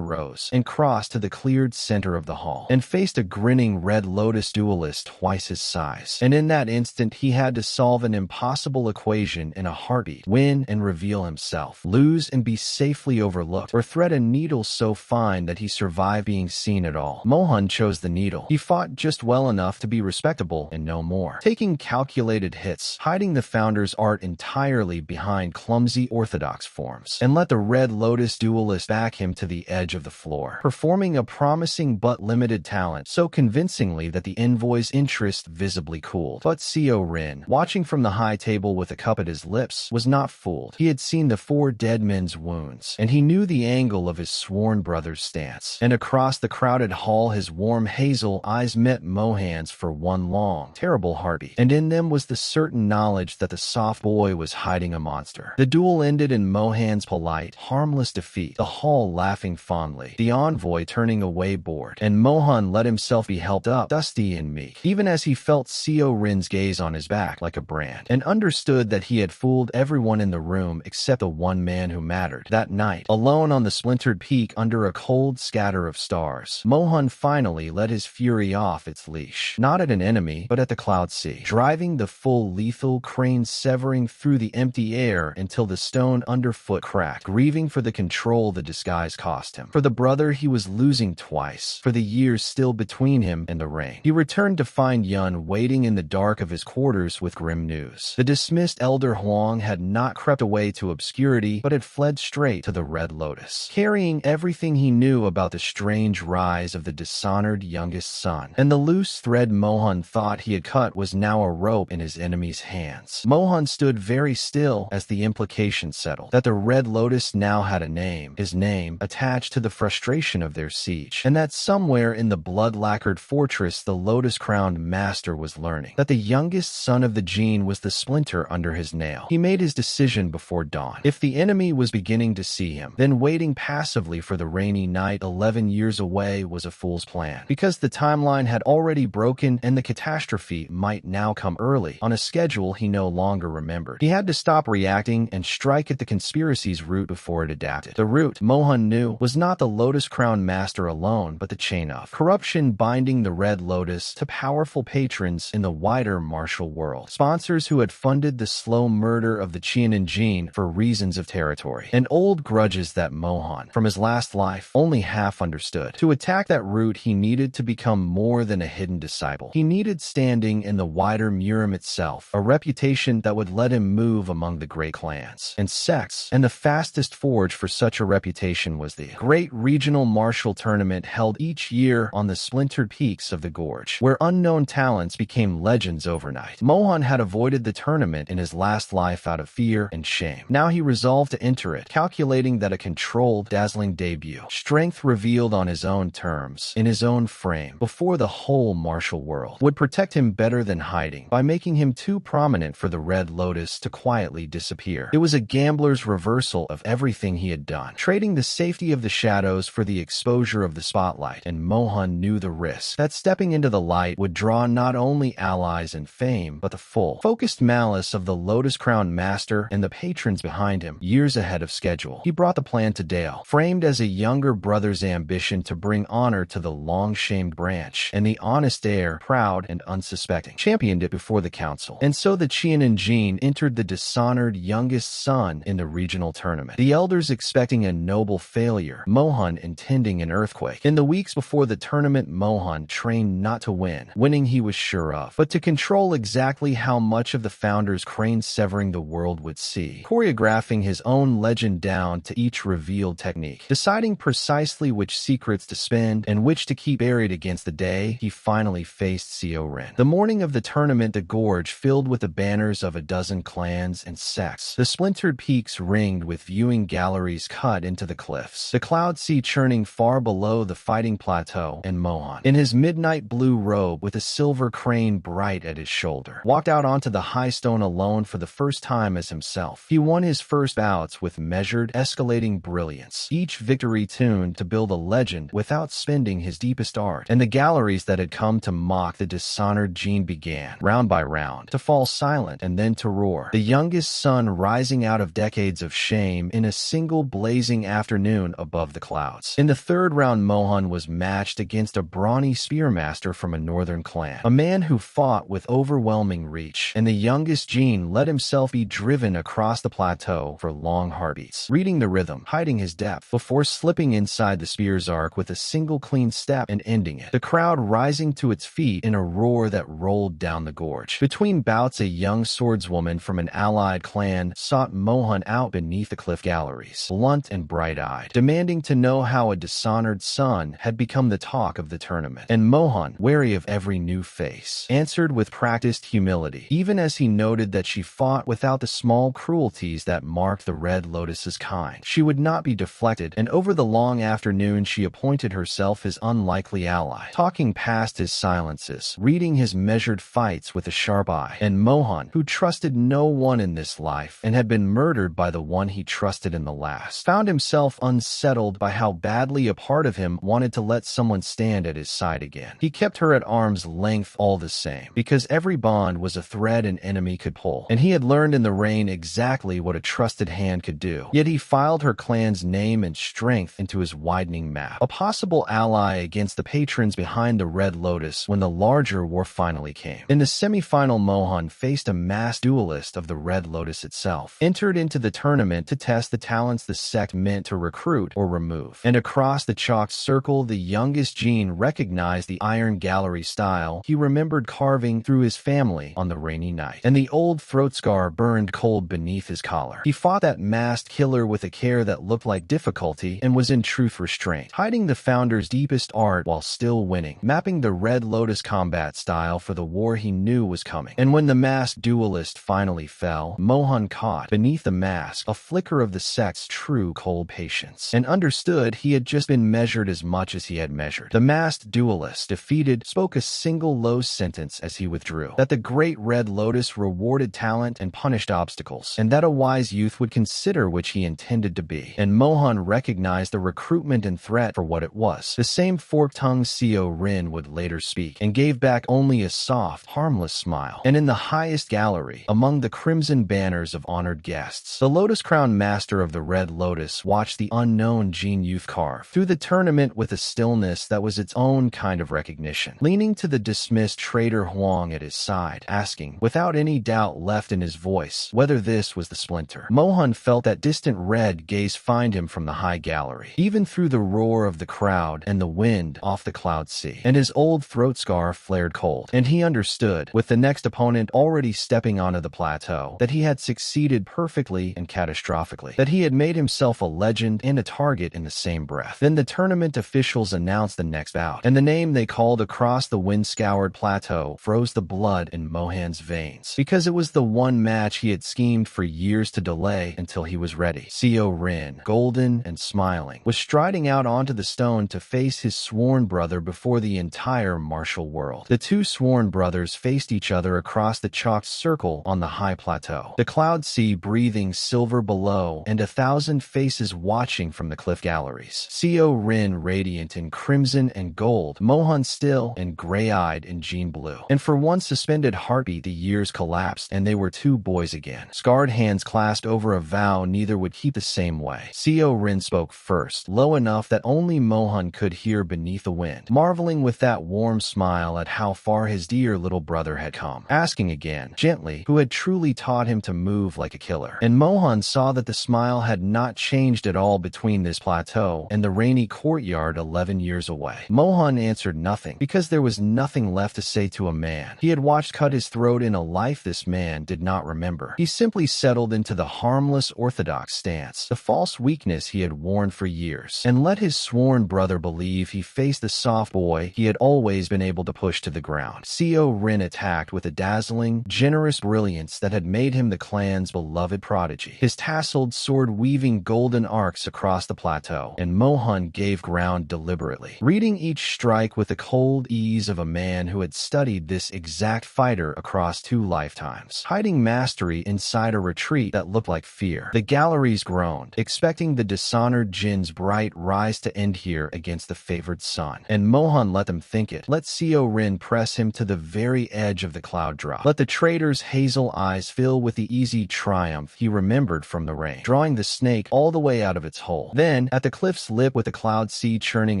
Speaker 1: rose and crossed to the cleared center of the hall, and faced a grinning Red Lotus duelist twice his size. And in that instant, he had to solve an impossible equation in a heartbeat: win and reveal himself, lose and be safely overlooked, or thread a needle so fine that he survived being seen at all. Mohan chose the needle. He fought just well enough to be respectable and no more, taking calculated hits, hiding the founder's art entirely behind clumsy orthodox forms, and let the Red Lotus duelist back him to the edge of the floor, performing a promising but limited talent so convincingly that the envoy's interest visibly cooled. But Seo Rin, watching from the high table with a cup at his lips, was not fooled. He had seen the 4 dead men's wounds, and he knew the angle of his sworn brother's stance. And across the crowded hall, his warm hazel eyes met Mohan's for one long, terrible heartbeat, and in them was the certain knowledge that the soft boy was hiding a monster. The duel ended in Mohan's polite, harmless defeat, the hall laughing fondly, the envoy turning away bored, and Mohan let himself be helped up, dusty and meek, even as he felt Seo Rin's gaze on his back like a brand, and understood that he had fooled everyone in the room except the one man who mattered. That night, alone on the splintered peak under a cold scatter of stars, Mohan finally let his fury off its leash, not at an enemy, but at the cloud sea, driving the full lethal crane severing through the empty air until the stone underfoot cracked, grieving for the control the disguise cost him, for the brother he was losing twice, for the years still between him and the rain. He returned to find Yun waiting in the dark of his quarters with grim news. The dismissed Elder Huang had not crept away to obscurity, but had fled straight to the Red Lotus, carrying everything he knew about the strange rise of the dishonored youngest son. And the loose thread Mohan thought he had cut was now a rope in his enemy's hands. Mohan stood very still as the implication settled, that the Red Lotus now had a name, his name, attached to the frustration of their siege, and that somewhere in the blood-lacquered fortress the lotus-crowned master was learning that the youngest son of the Gene was the splinter under his nail. He made his decision before dawn. If the enemy was beginning to see him, then waiting passively for the rainy night 11 years away was a fool's plan, because the timeline had already broken and the catastrophe might now come early, on a schedule he no longer remembered. He had to stop reacting and strike at the conspiracy's root before it adapted. The root, Mohan knew, was not the Lotus Crown Master alone, but the chain of corruption binding the Red Lotus to powerful patrons in the wider martial world, sponsors who had funded the slow murder of the Qian and Jin for reasons of territory, and old grudges that Mohan, from his last life, only half understood. To attack that root, he needed to become more than a hidden disciple. He needed standing in the wider Murim itself, a reputation that would let him move among the great clans and sects, and the fastest forge for such a reputation was the great regional martial tournament held each year on the splintered peaks of the gorge, where unknown talents became legends overnight. Mohan had avoided the tournament in his last life out of fear and shame. Now he resolved to enter it, calculating that a controlled, dazzling debut, strength revealed on his own terms, in his own frame, before the whole martial world, would protect him better than hiding, by making him too prominent for the Red Lotus to quietly disappear. It was a gambler's reversal of everything he had done, trading the safety of the shadows for the exposure of the spotlight, and Mohan knew the risk, that stepping into the light would draw not only allies and fame, but the full, focused malice of the Lotus Crown Master and the patrons behind him, years ahead of schedule. He brought the plan to Dale, framed as a younger brother's ambition to bring honor to the long-shamed branch, and the honest heir, proud and unsuspecting, championed it before the council. And so the Qian and Jin entered the dishonored youngest son in the regional tournament, the elders expecting a noble failure, Mohan intending an earthquake. In the weeks before the tournament, Mohan trained not to win, winning he was sure of, but to control exactly how much of the founder's crane severing the world would see, choreographing his own legend down to each revealed technique, deciding precisely which secrets to spend and which to keep buried against the day he finally faced Seo Rin. The morning of the tournament, the gorge filled with the banners of a dozen clans and sects, the splintered peaks ringed with viewing galleries cut into the cliffs, the cloud sea churning far below the fighting plateau, and Mohan, in his midnight blue robe with a silver crane bright at his shoulder, walked out onto the high stone alone for the first time as himself. He won his first bouts with measured, escalating brilliance, each victory tuned to build a legend without spending his deepest art, and the galleries that had come to mock the dishonored Gene began, round by round, round, to fall silent and then to roar. The youngest sun rising out of decades of shame in a single blazing afternoon above the clouds. In the third round, Mohan was matched against a brawny spearmaster from a northern clan, a man who fought with overwhelming reach, and the youngest Jin let himself be driven across the plateau for long heartbeats, reading the rhythm, hiding his depth, before slipping inside the spear's arc with a single clean step and ending it, the crowd rising to its feet in a roar that rolled down the gorge. Between bouts, a young swordswoman from an allied clan sought Mohan out beneath the cliff galleries, blunt and bright-eyed, demanding to know how a dishonored son had become the talk of the tournament. And Mohan, wary of every new face, answered with practiced humility, even as he noted that she fought without the small cruelties that marked the Red Lotus's kind. She would not be deflected, and over the long afternoon she appointed herself his unlikely ally, talking past his silences, reading his measured fights with a sharp eye. And Mohan, who trusted no one in this life and had been murdered by the one he trusted in the last, found himself unsettled by how badly a part of him wanted to let someone stand at his side again. He kept her at arm's length all the same, because every bond was a thread an enemy could pull, and he had learned in the rain exactly what a trusted hand could do. Yet he filed her clan's name and strength into his widening map, a possible ally against the patrons behind the Red Lotus when the larger war finally came. In the semi-final, Mohan faced a masked duelist of the Red Lotus itself, entered into the tournament to test the talents the sect meant to recruit or remove. And across the chalked circle, the youngest Jin recognized the iron gallery style he remembered carving through his family on the rainy night, and the old throat scar burned cold beneath his collar. He fought that masked killer with a care that looked like difficulty and was in truth restraint, hiding the founder's deepest art while still winning, mapping the Red Lotus combat style for the war he knew was coming. And when the masked duelist finally fell, Mohan caught, beneath the mask, a flicker of the sect's true cold patience, and understood he had just been measured as much as he had measured. The masked duelist, defeated, spoke a single low sentence as he withdrew, that the great Red Lotus rewarded talent and punished obstacles, and that a wise youth would consider which he intended to be. And Mohan recognized the recruitment and threat for what it was. The same fork-tongued Seo Rin would later speak, and gave back only a soft, harmless smile. And in the highest gallery, among the crimson banners of honored guests, the Lotus-crowned master of the Red Lotus watched the unknown Jin youth carve through the tournament with a stillness that was its own kind of recognition, leaning to the dismissed traitor Huang at his side, asking, without any doubt left in his voice, whether this was the splinter. Mohan felt that distant red gaze find him from the high gallery, even through the roar of the crowd and the wind off the cloud sea, and his old throat scar flared cold. And he understood, with the next opponent already stepping onto the plateau, that he had succeeded perfectly and catastrophically, that he had made himself a legend and a target in the same breath. Then the tournament officials announced the next bout, and the name they called across the wind-scoured plateau froze the blood in Mohan's veins, because it was the one match he had schemed for years to delay until he was ready. Seo Rin, golden and smiling, was striding out onto the stone to face his sworn brother before the entire martial world. The two sworn brothers faced each other across the chalked circle on the high plateau, the cloud sea breathing silver below and 1,000 faces watching from the cliff galleries. Seo Rin radiant in crimson and gold, Mohan still and gray-eyed in Jin blue. And for one suspended heartbeat, the years collapsed and they were two boys again, scarred hands clasped over a vow neither would keep the same way. Seo Rin spoke first, low enough that only Mohan could hear beneath the wind, marveling with that warm smile at how far his dear little brother had come, asking again, gently, who had truly taught him to move like a killer. And Mohan saw that the smile had not changed at all between this plateau and the rainy courtyard 11 years away. Mohan answered nothing, because there was nothing left to say to a man he had watched cut his throat in a life this man did not remember. He simply settled into the harmless orthodox stance, the false weakness he had worn for years, and let his sworn brother believe he faced the soft boy he had always been able to push to the ground. Seo Rin attacked with a dazzling, generous brilliance that had made him the clan's beloved prodigy, his tasseled sword weaving golden arcs across the plateau, and Mohan gave ground deliberately, reading each strike with the cold ease of a man who had studied this exact fighter across 2 lifetimes, hiding mastery inside a retreat that looked like fear. The galleries groaned, expecting the dishonored Jin's bright rise to end here against the favored sun, and Mohan let them think it, let Seo Rin press him to the very edge of the the cloud drop. Let the traitor's hazel eyes fill with the easy triumph he remembered from the rain, drawing the snake all the way out of its hole. Then, at the cliff's lip with the cloud sea churning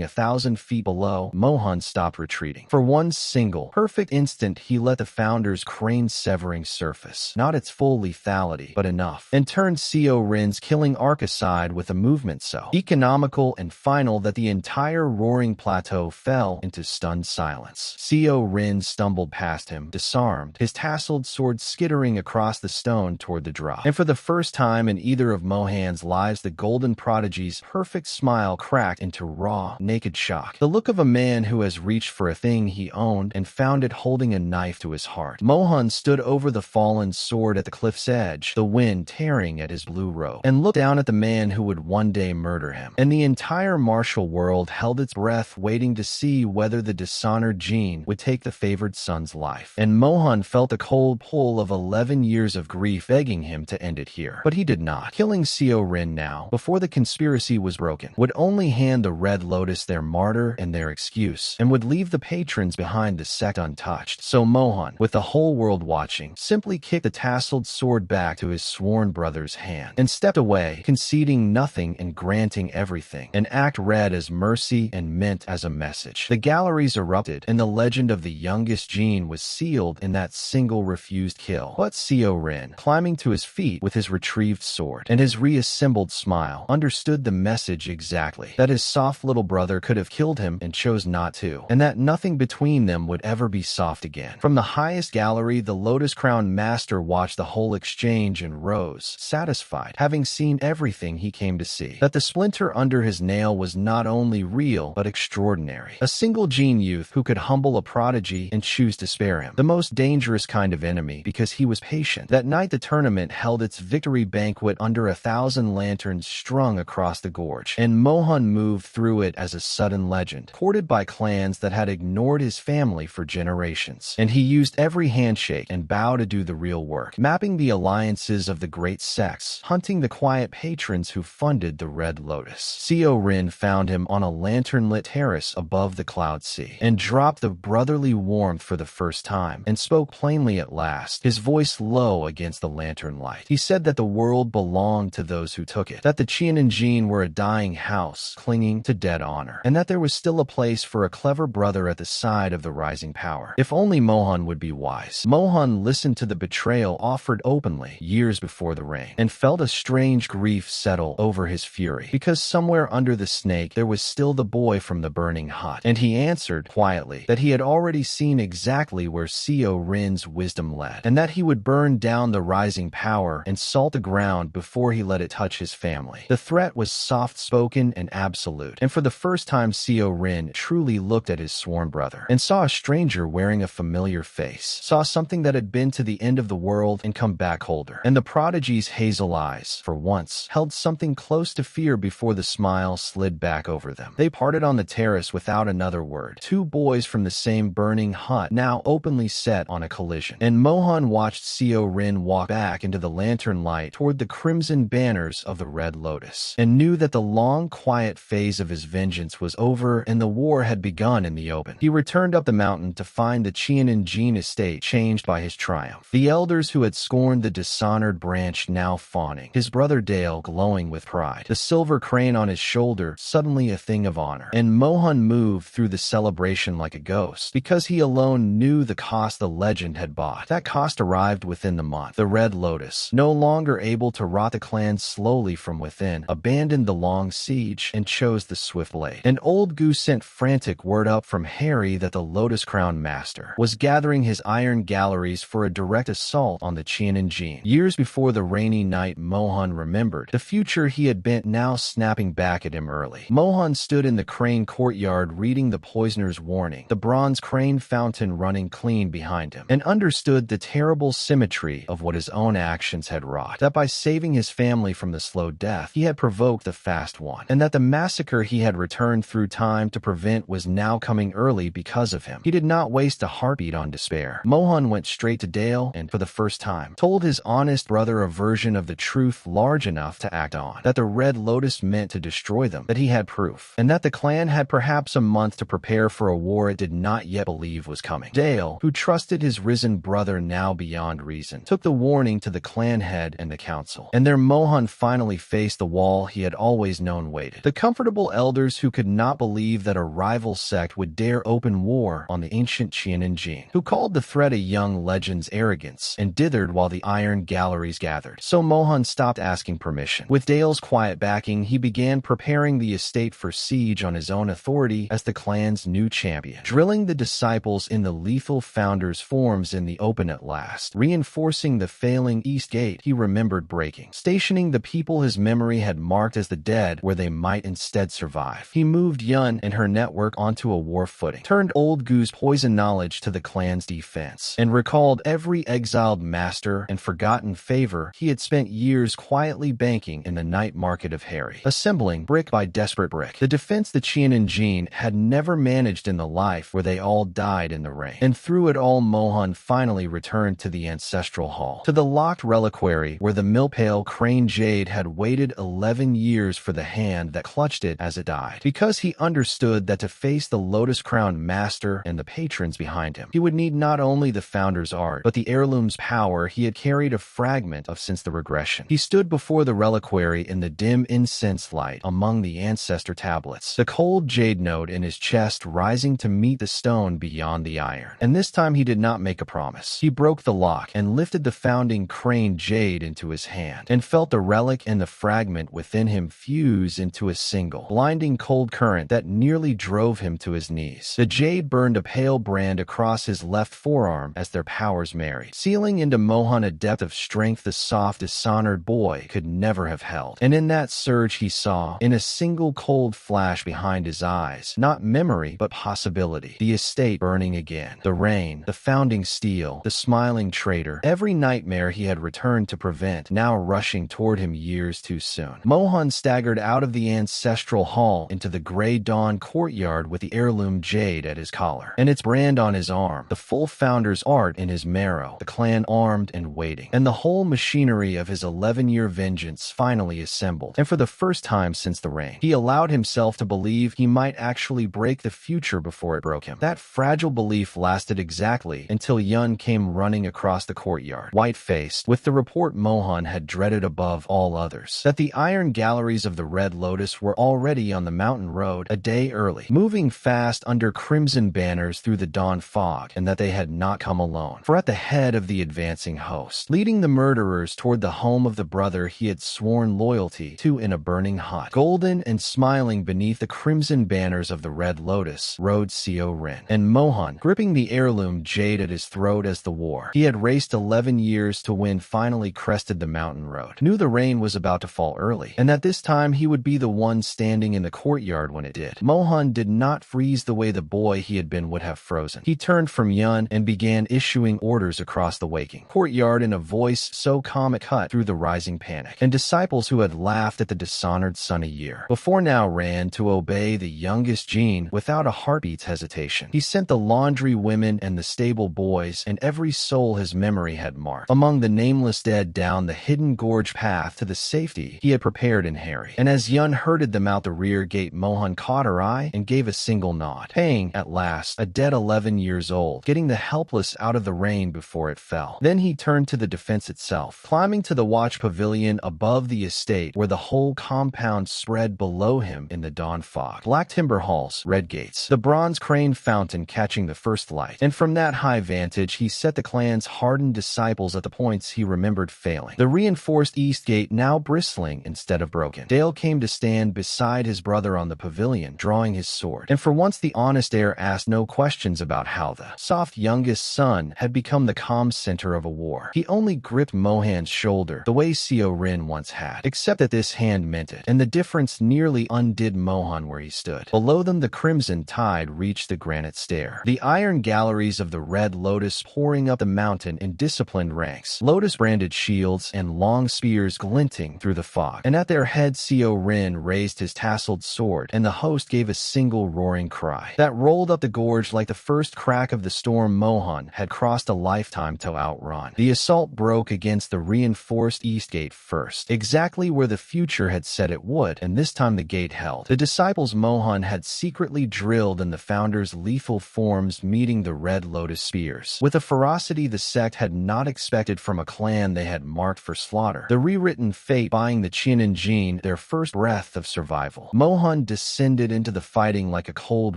Speaker 1: 1,000 feet below, Mohan stopped retreating. For one single, perfect instant, he let the Founder's crane-severing surface, not its full lethality, but enough, and turned Seo Rin's killing arc aside with a movement so economical and final that the entire roaring plateau fell into stunned silence. Seo Rin stumbled past him, disarmed, his tasseled sword skittering across the stone toward the drop. And for the first time in either of Mohan's lives, the golden prodigy's perfect smile cracked into raw, naked shock. The look of a man who has reached for a thing he owned and found it holding a knife to his heart. Mohan stood over the fallen sword at the cliff's edge, the wind tearing at his blue robe, and looked down at the man who would one day murder him. And the entire martial world held its breath, waiting to see whether the dishonored Jin would take the favored son's life. And Mohan felt the cold pull of 11 years of grief begging him to end it here. But he did not. Killing Seo Rin now, before the conspiracy was broken, would only hand the Red Lotus their martyr and their excuse, and would leave the patrons behind the sect untouched. So Mohan, with the whole world watching, simply kicked the tasseled sword back to his sworn brother's hand, and stepped away, conceding nothing and granting everything, an act read as mercy and meant as a message. The galleries erupted, and the legend of the youngest Jin was sealed in that single refused kill. But Seo Rin, climbing to his feet with his retrieved sword and his reassembled smile, understood the message exactly, that his soft little brother could have killed him and chose not to, and that nothing between them would ever be soft again. From the highest gallery, the Lotus Crown Master watched the whole exchange and rose, satisfied, having seen everything he came to see, that the splinter under his nail was not only real, but extraordinary. A single Jin youth who could humble a prodigy and choose to spare him. The most dangerous kind of enemy, because he was patient. That night the tournament held its victory banquet under 1,000 lanterns strung across the gorge, and Mohan moved through it as a sudden legend, courted by clans that had ignored his family for generations. And he used every handshake and bow to do the real work, mapping the alliances of the great sects, hunting the quiet patrons who funded the Red Lotus. Seo Rin found him on a lantern-lit terrace above the cloud sea, and dropped the brotherly warmth for the first time, and spoke plainly at last, his voice low against the lantern light. He said that the world belonged to those who took it, that the Qian and Jin were a dying house, clinging to dead honor, and that there was still a place for a clever brother at the side of the rising power. If only Mohan would be wise. Mohan listened to the betrayal offered openly years before the rain, and felt a strange grief settle over his fury, because somewhere under the snake there was still the boy from the burning hut, and he answered quietly that he had already seen exactly where Seo Rin's wisdom led, and that he would burn down the rising power and salt the ground before he let it touch his family. The threat was soft-spoken and absolute, and for the first time Seo Rin truly looked at his sworn brother, and saw a stranger wearing a familiar face, saw something that had been to the end of the world and come back colder, and the prodigy's hazel eyes, for once, held something close to fear before the smile slid back over them. They parted on the terrace without another word, two boys from the same burning hut, now openly set on a collision, and Mohan watched Seo Rin walk back into the lantern light toward the crimson banners of the Red Lotus, and knew that the long, quiet phase of his vengeance was over and the war had begun in the open. He returned up the mountain to find the Qian and Jin estate changed by his triumph, the elders who had scorned the dishonored branch now fawning, his brother Dale glowing with pride, the silver crane on his shoulder suddenly a thing of honor, and Mohan moved through the celebration like a ghost, because he alone knew the cost the legend had bought. That cost arrived within the month. The Red Lotus, no longer able to rot the clan slowly from within, abandoned the long siege and chose the swift blade. An old goose sent frantic word up from Harry that the Lotus Crown Master was gathering his iron galleries for a direct assault on the Qian and Jin. Years before the rainy night, Mohan remembered the future he had bent now snapping back at him early. Mohan stood in the crane courtyard reading the poisoner's warning, the bronze crane fountain running clean behind him, and understood the terrible symmetry of what his own actions had wrought, that by saving his family from the slow death, he had provoked the fast one, and that the massacre he had returned through time to prevent was now coming early because of him. He did not waste a heartbeat on despair. Mohan went straight to Dale and, for the first time, told his honest brother a version of the truth large enough to act on, that the Red Lotus meant to destroy them, that he had proof, and that the clan had perhaps a month to prepare for a war it did not yet believe was coming. Dale, who trusted trusted his risen brother now beyond reason, took the warning to the clan head and the council. And there Mohan finally faced the wall he had always known waited. The comfortable elders who could not believe that a rival sect would dare open war on the ancient Qianin Jin, who called the threat a young legend's arrogance and dithered while the iron galleries gathered. So Mohan stopped asking permission. With Dale's quiet backing, he began preparing the estate for siege on his own authority as the clan's new champion, drilling the disciples in the lethal founder's forms in the open at last, reinforcing the failing east gate he remembered breaking, stationing the people his memory had marked as the dead where they might instead survive. He moved Yun and her network onto a war footing, turned Old Gu's poison knowledge to the clan's defense, and recalled every exiled master and forgotten favor he had spent years quietly banking in the night market of Harry, assembling brick by desperate brick the defense the Qianin Jin had never managed in the life where they all died in the rain. And through it all, Mohan finally returned to the ancestral hall, to the locked reliquary where the millpale crane jade had waited 11 years for the hand that clutched it as it died, because he understood that to face the lotus-crowned master and the patrons behind him, he would need not only the founder's art, but the heirloom's power he had carried a fragment of since the regression. He stood before the reliquary in the dim incense light among the ancestor tablets, the cold jade note in his chest rising to meet the stone beyond the iron. And this time he did not make a promise. He broke the lock and lifted the founding crane jade into his hand, and felt the relic and the fragment within him fuse into a single, blinding cold current that nearly drove him to his knees. The jade burned a pale brand across his left forearm as their powers married, sealing into Mohan a depth of strength the soft, dishonored boy could never have held. And in that surge he saw, in a single cold flash behind his eyes, not memory but possibility, the estate burning again, the rain, the founding steel, the smiling traitor, every nightmare he had returned to prevent, now rushing toward him years too soon. Mohan staggered out of the ancestral hall into the gray dawn courtyard with the heirloom jade at his collar, and its brand on his arm, the full founder's art in his marrow, the clan armed and waiting, and the whole machinery of his 11-year vengeance finally assembled. And for the first time since the rain, he allowed himself to believe he might actually break the future before it broke him. That fragile belief lasted exactly until Yun came running across the courtyard, white-faced, with the report Mohan had dreaded above all others, that the iron galleries of the Red Lotus were already on the mountain road a day early, moving fast under crimson banners through the dawn fog, and that they had not come alone, for at the head of the advancing host, leading the murderers toward the home of the brother he had sworn loyalty to in a burning hut, golden and smiling beneath the crimson banners of the Red Lotus, rode Seo Rin. And Mohan, gripping the heirloom jade at his throat as the war he had raced 11 years to win finally crested the mountain road, knew the rain was about to fall early, and that this time he would be the one standing in the courtyard when it did. Mohan did not freeze the way the boy he had been would have frozen. He turned from Yun and began issuing orders across the waking courtyard in a voice so calm it cut through the rising panic, and disciples who had laughed at the dishonored son a year before now ran to obey the youngest Jin without a heartbeat's hesitation. He sent the laundry women and the stable boys and every soul his memory had marked among the nameless dead down the hidden gorge path to the safety he had prepared in Harry. And as Yun herded them out the rear gate, Mohan caught her eye and gave a single nod, paying, at last, a dead 11 years old, getting the helpless out of the rain before it fell. Then he turned to the defense itself, climbing to the watch pavilion above the estate where the whole compound spread below him in the dawn fog. Black timber halls, red gates, the bronze crane fountain catching the first light, and from that high vantage he set the clan's hardened disciples at the points he remembered failing, the reinforced east gate now bristling instead of broken. Dale came to stand beside his brother on the pavilion, drawing his sword, and for once the honest heir asked no questions about how the soft youngest son had become the calm center of a war. He only gripped Mohan's shoulder the way Seo Rin once had, except that this hand meant it, and the difference nearly undid Mohan where he stood. Below them the crimson tide reached the granite stair, the iron galleries of the Red Lotus pouring up the mountain in disciplined ranks, lotus-branded shields and long spears glinting through the fog, and at their head Seo Rin raised his tasseled sword, and the host gave a single roaring cry that rolled up the gorge like the first crack of the storm Mohan had crossed a lifetime to outrun. The assault broke against the reinforced east gate first, exactly where the future had said it would, and this time the gate held. The disciples Mohan had secretly drilled in the founder's lethal forms meeting the Red Lotus lotus spears. With a ferocity the sect had not expected from a clan they had marked for slaughter, the rewritten fate buying the Qian and Jin their first breath of survival. Mohan descended into the fighting like a cold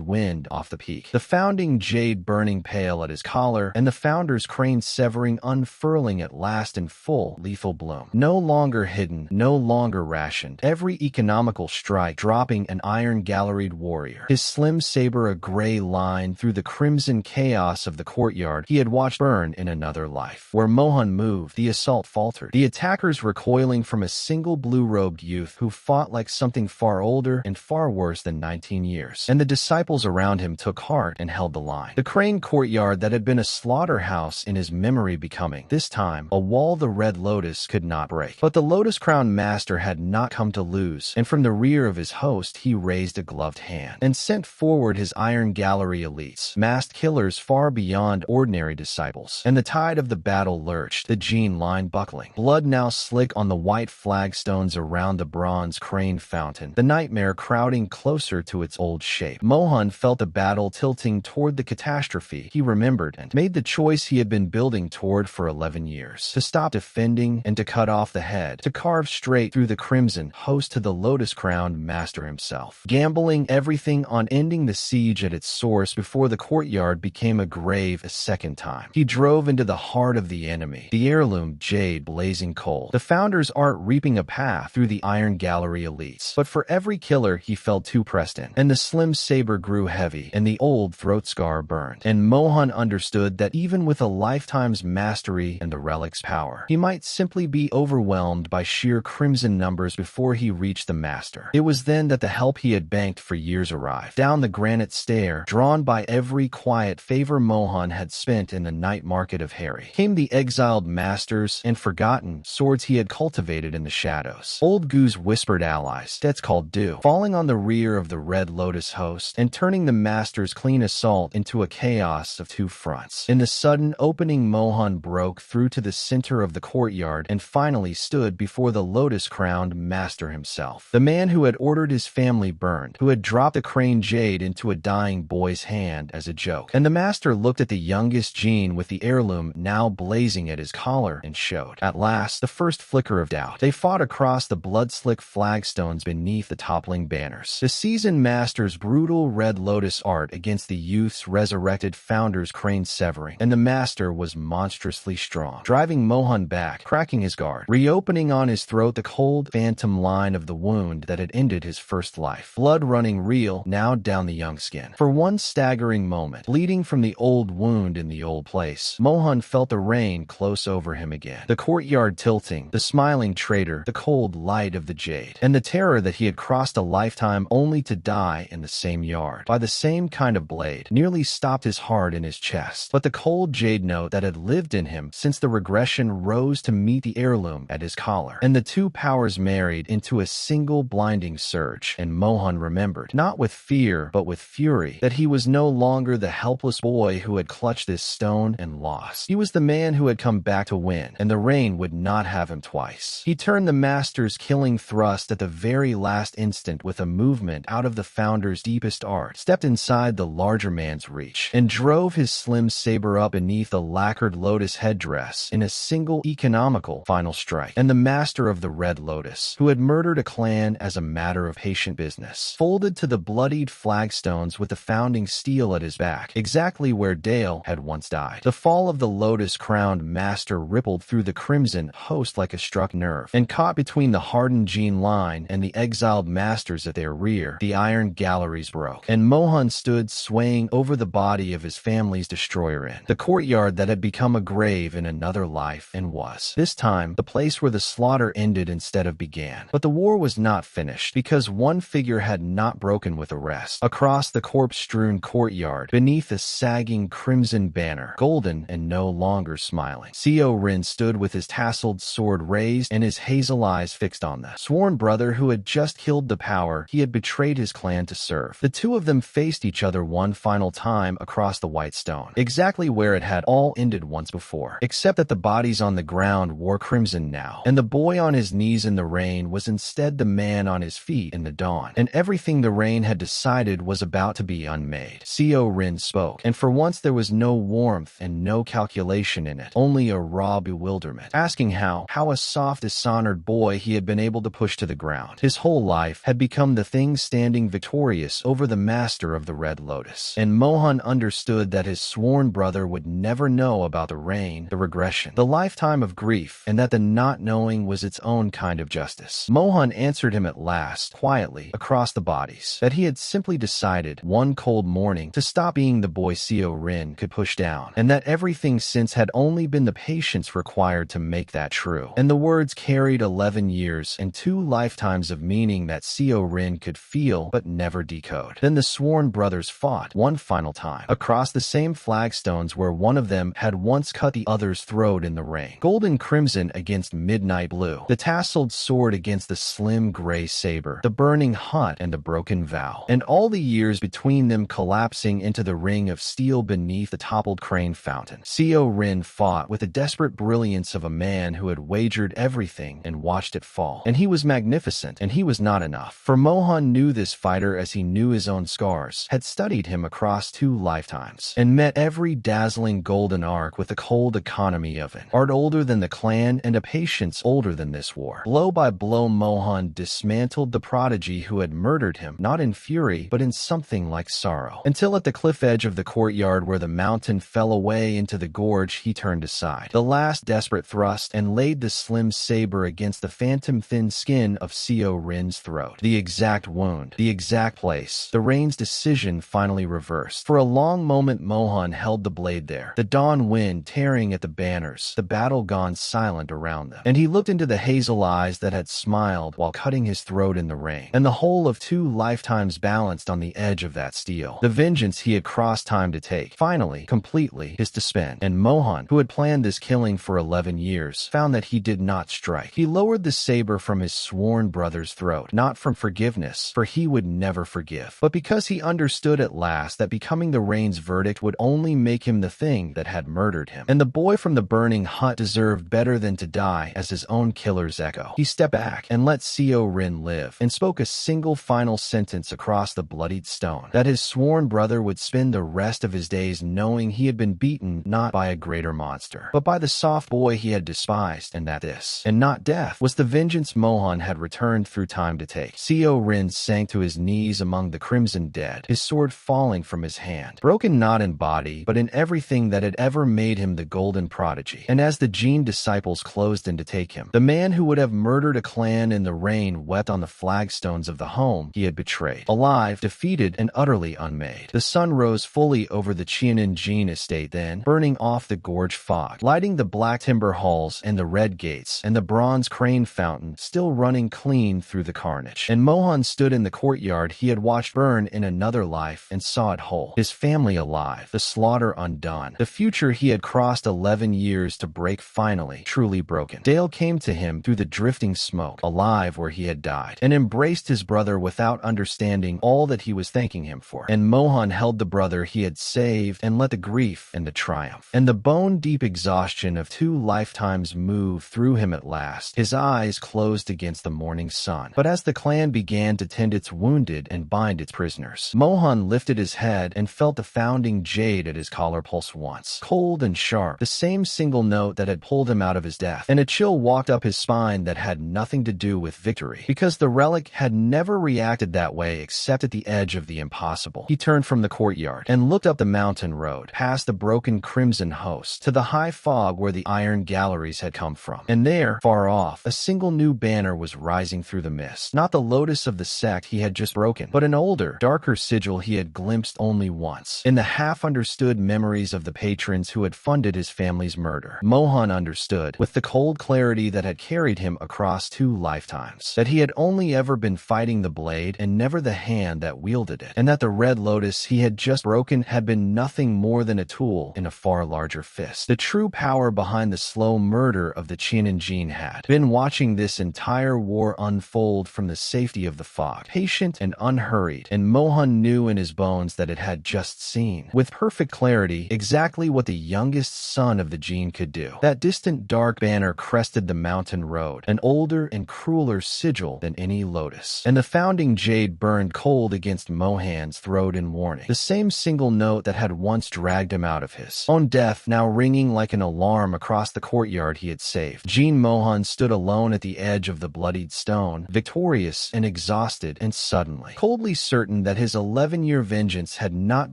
Speaker 1: wind off the peak, the founding jade burning pale at his collar, and the founder's crane severing unfurling at last in full lethal bloom. No longer hidden, no longer rationed, every economical strike dropping an iron-galleried warrior, his slim saber a gray line through the crimson chaos of the courtyard he had watched burn in another life. Where Mohan moved, the assault faltered, the attackers recoiling from a single blue-robed youth who fought like something far older and far worse than 19 years. And the disciples around him took heart and held the line. The crane courtyard that had been a slaughterhouse in his memory becoming, this time, a wall the Red Lotus could not break. But the Lotus Crown Master had not come to lose, and from the rear of his host he raised a gloved hand and sent forward his Iron Gallery elites, masked killers far beyond ordinary disciples. And the tide of the battle lurched, the Jin line buckling, blood now slick on the white flagstones around the bronze crane fountain, the nightmare crowding closer to its old shape. Mohan felt the battle tilting toward the catastrophe he remembered and made the choice he had been building toward for 11 years. To stop defending and to cut off the head, to carve straight through the crimson, host to the Lotus-crowned master himself. Gambling everything on ending the siege at its source before the courtyard became a grave a second time. He drove into the heart of the enemy, the heirloom jade blazing cold, the founder's art reaping a path through the Iron Gallery elites. But for every killer he felt too pressed in, and the slim saber grew heavy, and the old throat scar burned. And Mohan understood that even with a lifetime's mastery and the relic's power, he might simply be overwhelmed by sheer crimson numbers before he reached the master. It was then that the help he had banked for years arrived. Down the granite stair, drawn by every quiet favor Mohan had spent in the night market of Harry, came the exiled masters and forgotten swords he had cultivated in the shadows. Old Gu's whispered allies, that's called Du, falling on the rear of the Red Lotus host and turning the master's clean assault into a chaos of two fronts. In the sudden opening, Mohan broke through to the center of the courtyard and finally stood before the Lotus-crowned master himself, the man who had ordered his family burned, who had dropped the crane jade into a dying boy's hand as a joke. And the master looked at the youngest Jin with the heirloom now blazing at his collar and showed, at last, the first flicker of doubt. They fought across the blood-slick flagstones beneath the toppling banners, the seasoned master's brutal Red Lotus art against the youth's resurrected founder's crane severing, and the master was monstrously strong, driving Mohan back, cracking his guard, reopening on his throat the cold phantom line of the wound that had ended his first life, blood running real now down the young skin. For one staggering moment, bleeding from the old wound in the old place, Mohan felt the rain close over him again, the courtyard tilting, the smiling traitor, the cold light of the jade, and the terror that he had crossed a lifetime only to die in the same yard, by the same kind of blade, nearly stopped his heart in his chest. But the cold jade note that had lived in him since the regression rose to meet the heirloom at his collar, and the two powers married into a single blinding surge. And Mohan remembered, not with fear but with fury, that he was no longer the helpless boy who had clutched this stone and lost. He was the man who had come back to win, and the rain would not have him twice. He turned the master's killing thrust at the very last instant with a movement out of the founder's deepest art, stepped inside the larger man's reach, and drove his slim saber up beneath the lacquered lotus headdress in a single economical final strike. And the master of the Red Lotus, who had murdered a clan as a matter of patient business, folded to the bloodied flagstones with the founding steel at his back, exactly where Dale had once died. The fall of the Lotus-crowned master rippled through the crimson host like a struck nerve, and caught between the hardened Jin line and the exiled masters at their rear. The iron galleries broke, and Mohan stood swaying over the body of his family's destroyer in the courtyard that had become a grave in another life and was, this time, the place where the slaughter ended instead of began. But the war was not finished, because one figure had not broken with the rest. Across the corpse-strewn courtyard, beneath a sagging crimson banner, golden and no longer smiling, Seo Rin stood with his tasseled sword raised and his hazel eyes fixed on the sworn brother who had just killed the power he had betrayed his clan to serve. The two of them faced each other one final time across the white stone, exactly where it had all ended once before, except that the bodies on the ground wore crimson now, and the boy on his knees in the rain was instead the man on his feet in the dawn, and everything the rain had decided was about to be unmade. Seo Rin spoke, and for once once there was no warmth and no calculation in it, only a raw bewilderment, asking how a soft, dishonored boy he had been able to push to the ground. His whole life had become the thing standing victorious over the master of the Red Lotus. And Mohan understood that his sworn brother would never know about the rain, the regression, the lifetime of grief, and that the not knowing was its own kind of justice. Mohan answered him at last, quietly, across the bodies, that he had simply decided, one cold morning, to stop being the boy Seo Rin could push down, and that everything since had only been the patience required to make that true. And the words carried 11 years and 2 lifetimes of meaning that Seo Rin could feel but never decode. Then the sworn brothers fought, one final time, across the same flagstones where one of them had once cut the other's throat in the rain. Golden crimson against midnight blue, the tasseled sword against the slim gray saber, the burning hut and the broken vow, and all the years between them collapsing into the ring of steel beneath the toppled crane fountain. Seo Rin fought with the desperate brilliance of a man who had wagered everything and watched it fall. And he was magnificent, and he was not enough. For Mohan knew this fighter as he knew his own scars, had studied him across 2 lifetimes, and met every dazzling golden arc with the cold economy of it. Art older than the clan and a patience older than this war. Blow by blow Mohan dismantled the prodigy who had murdered him, not in fury, but in something like sorrow. Until at the cliff edge of the courtyard where the mountain fell away into the gorge, he turned aside. The last desperate thrust, and laid the slim saber against the phantom thin skin of Seo Rin's throat. The exact wound, the exact place. The rain's decision finally reversed. For a long moment Mohan held the blade there, the dawn wind tearing at the banners, the battle gone silent around them. And he looked into the hazel eyes that had smiled while cutting his throat in the rain. And the whole of 2 lifetimes balanced on the edge of that steel. The vengeance he had crossed time to take. Finally, completely, his to spend. And Mohan, who had planned this killing for 11 years, found that he did not strike. He lowered the saber from his sworn brother's throat, not from forgiveness, for he would never forgive, but because he understood at last that becoming the rain's verdict would only make him the thing that had murdered him. And the boy from the burning hut deserved better than to die as his own killer's echo. He stepped back and let Seo Rin live, and spoke a single final sentence across the bloodied stone, that his sworn brother would spend the rest of his days knowing he had been beaten not by a greater monster, but by the soft boy he had despised, and that this, and not death, was the vengeance Mohan had returned through time to take. Seo Rin sank to his knees among the crimson dead, his sword falling from his hand, broken not in body, but in everything that had ever made him the golden prodigy. And as the Jin disciples closed in to take him, the man who would have murdered a clan in the rain wept on the flagstones of the home he had betrayed, alive, defeated, and utterly unmade. The sun rose fully over the Jin estate then, burning off the gorge fog, lighting the black timber halls and the red gates, and the bronze crane fountain still running clean through the carnage. And Mohan stood in the courtyard he had watched burn in another life and saw it whole, his family alive, the slaughter undone, the future he had crossed 11 years to break finally, truly broken. Dale came to him through the drifting smoke, alive where he had died, and embraced his brother without understanding all that he was thanking him for. And Mohan held the brother he had saved and let the grief and the triumph and the bone-deep exhaustion of 2 lifetimes move through him at last. His eyes closed against the morning sun. But as the clan began to tend its wounded and bind its prisoners, Mohan lifted his head and felt the founding jade at his collar pulse once, cold and sharp, the same single note that had pulled him out of his death. And a chill walked up his spine that had nothing to do with victory, because the relic had never reacted that way except at the edge of the impossible. He turned from the courtyard and looked up the mountain road, past the broken crimson host, to the high fog where the iron galleries had come from. And there, far off, a single new banner was rising through the mist. Not the lotus of the sect he had just broken, but an older, darker sigil he had glimpsed only once, in the half-understood memories of the patrons who had funded his family's murder. Mohan understood, with the cold clarity that had carried him across 2 lifetimes, that he had only ever been fighting the blade and never the hand that wielded it, and that the red lotus he had just broken had been nothing more than a tool in a far larger fist. The true power behind the slow murder of the Qin and Jin had been watching this entire war unfold from the safety of the fog, patient and unhurried, and Mohan knew in his bones that it had just seen, with perfect clarity, exactly what the youngest son of the Jin could do. That distant dark banner crested the mountain road, an older and crueler sigil than any lotus, and the founding jade burned cold against Mohan's throat in warning, the same single note that had had once dragged him out of his own death, now ringing like an alarm across the courtyard he had saved. Jean Mohan stood alone at the edge of the bloodied stone, victorious and exhausted, and suddenly, coldly certain that his 11-year vengeance had not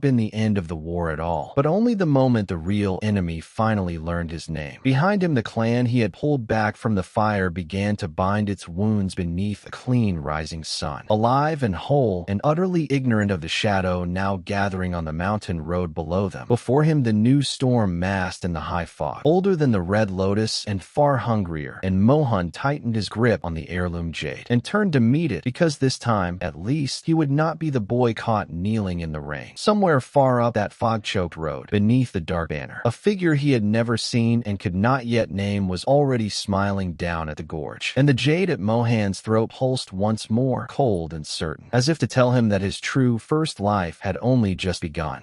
Speaker 1: been the end of the war at all, but only the moment the real enemy finally learned his name. Behind him, the clan he had pulled back from the fire began to bind its wounds beneath a clean rising sun. Alive and whole, and utterly ignorant of the shadow now gathering on the mountain road below them. Before him, the new storm massed in the high fog, older than the Red Lotus and far hungrier, and Mohan tightened his grip on the heirloom jade and turned to meet it, because this time, at least, he would not be the boy caught kneeling in the rain. Somewhere far up that fog-choked road, beneath the dark banner, a figure he had never seen and could not yet name was already smiling down at the gorge, and the jade at Mohan's throat pulsed once more, cold and certain, as if to tell him that his true first life had only just begun.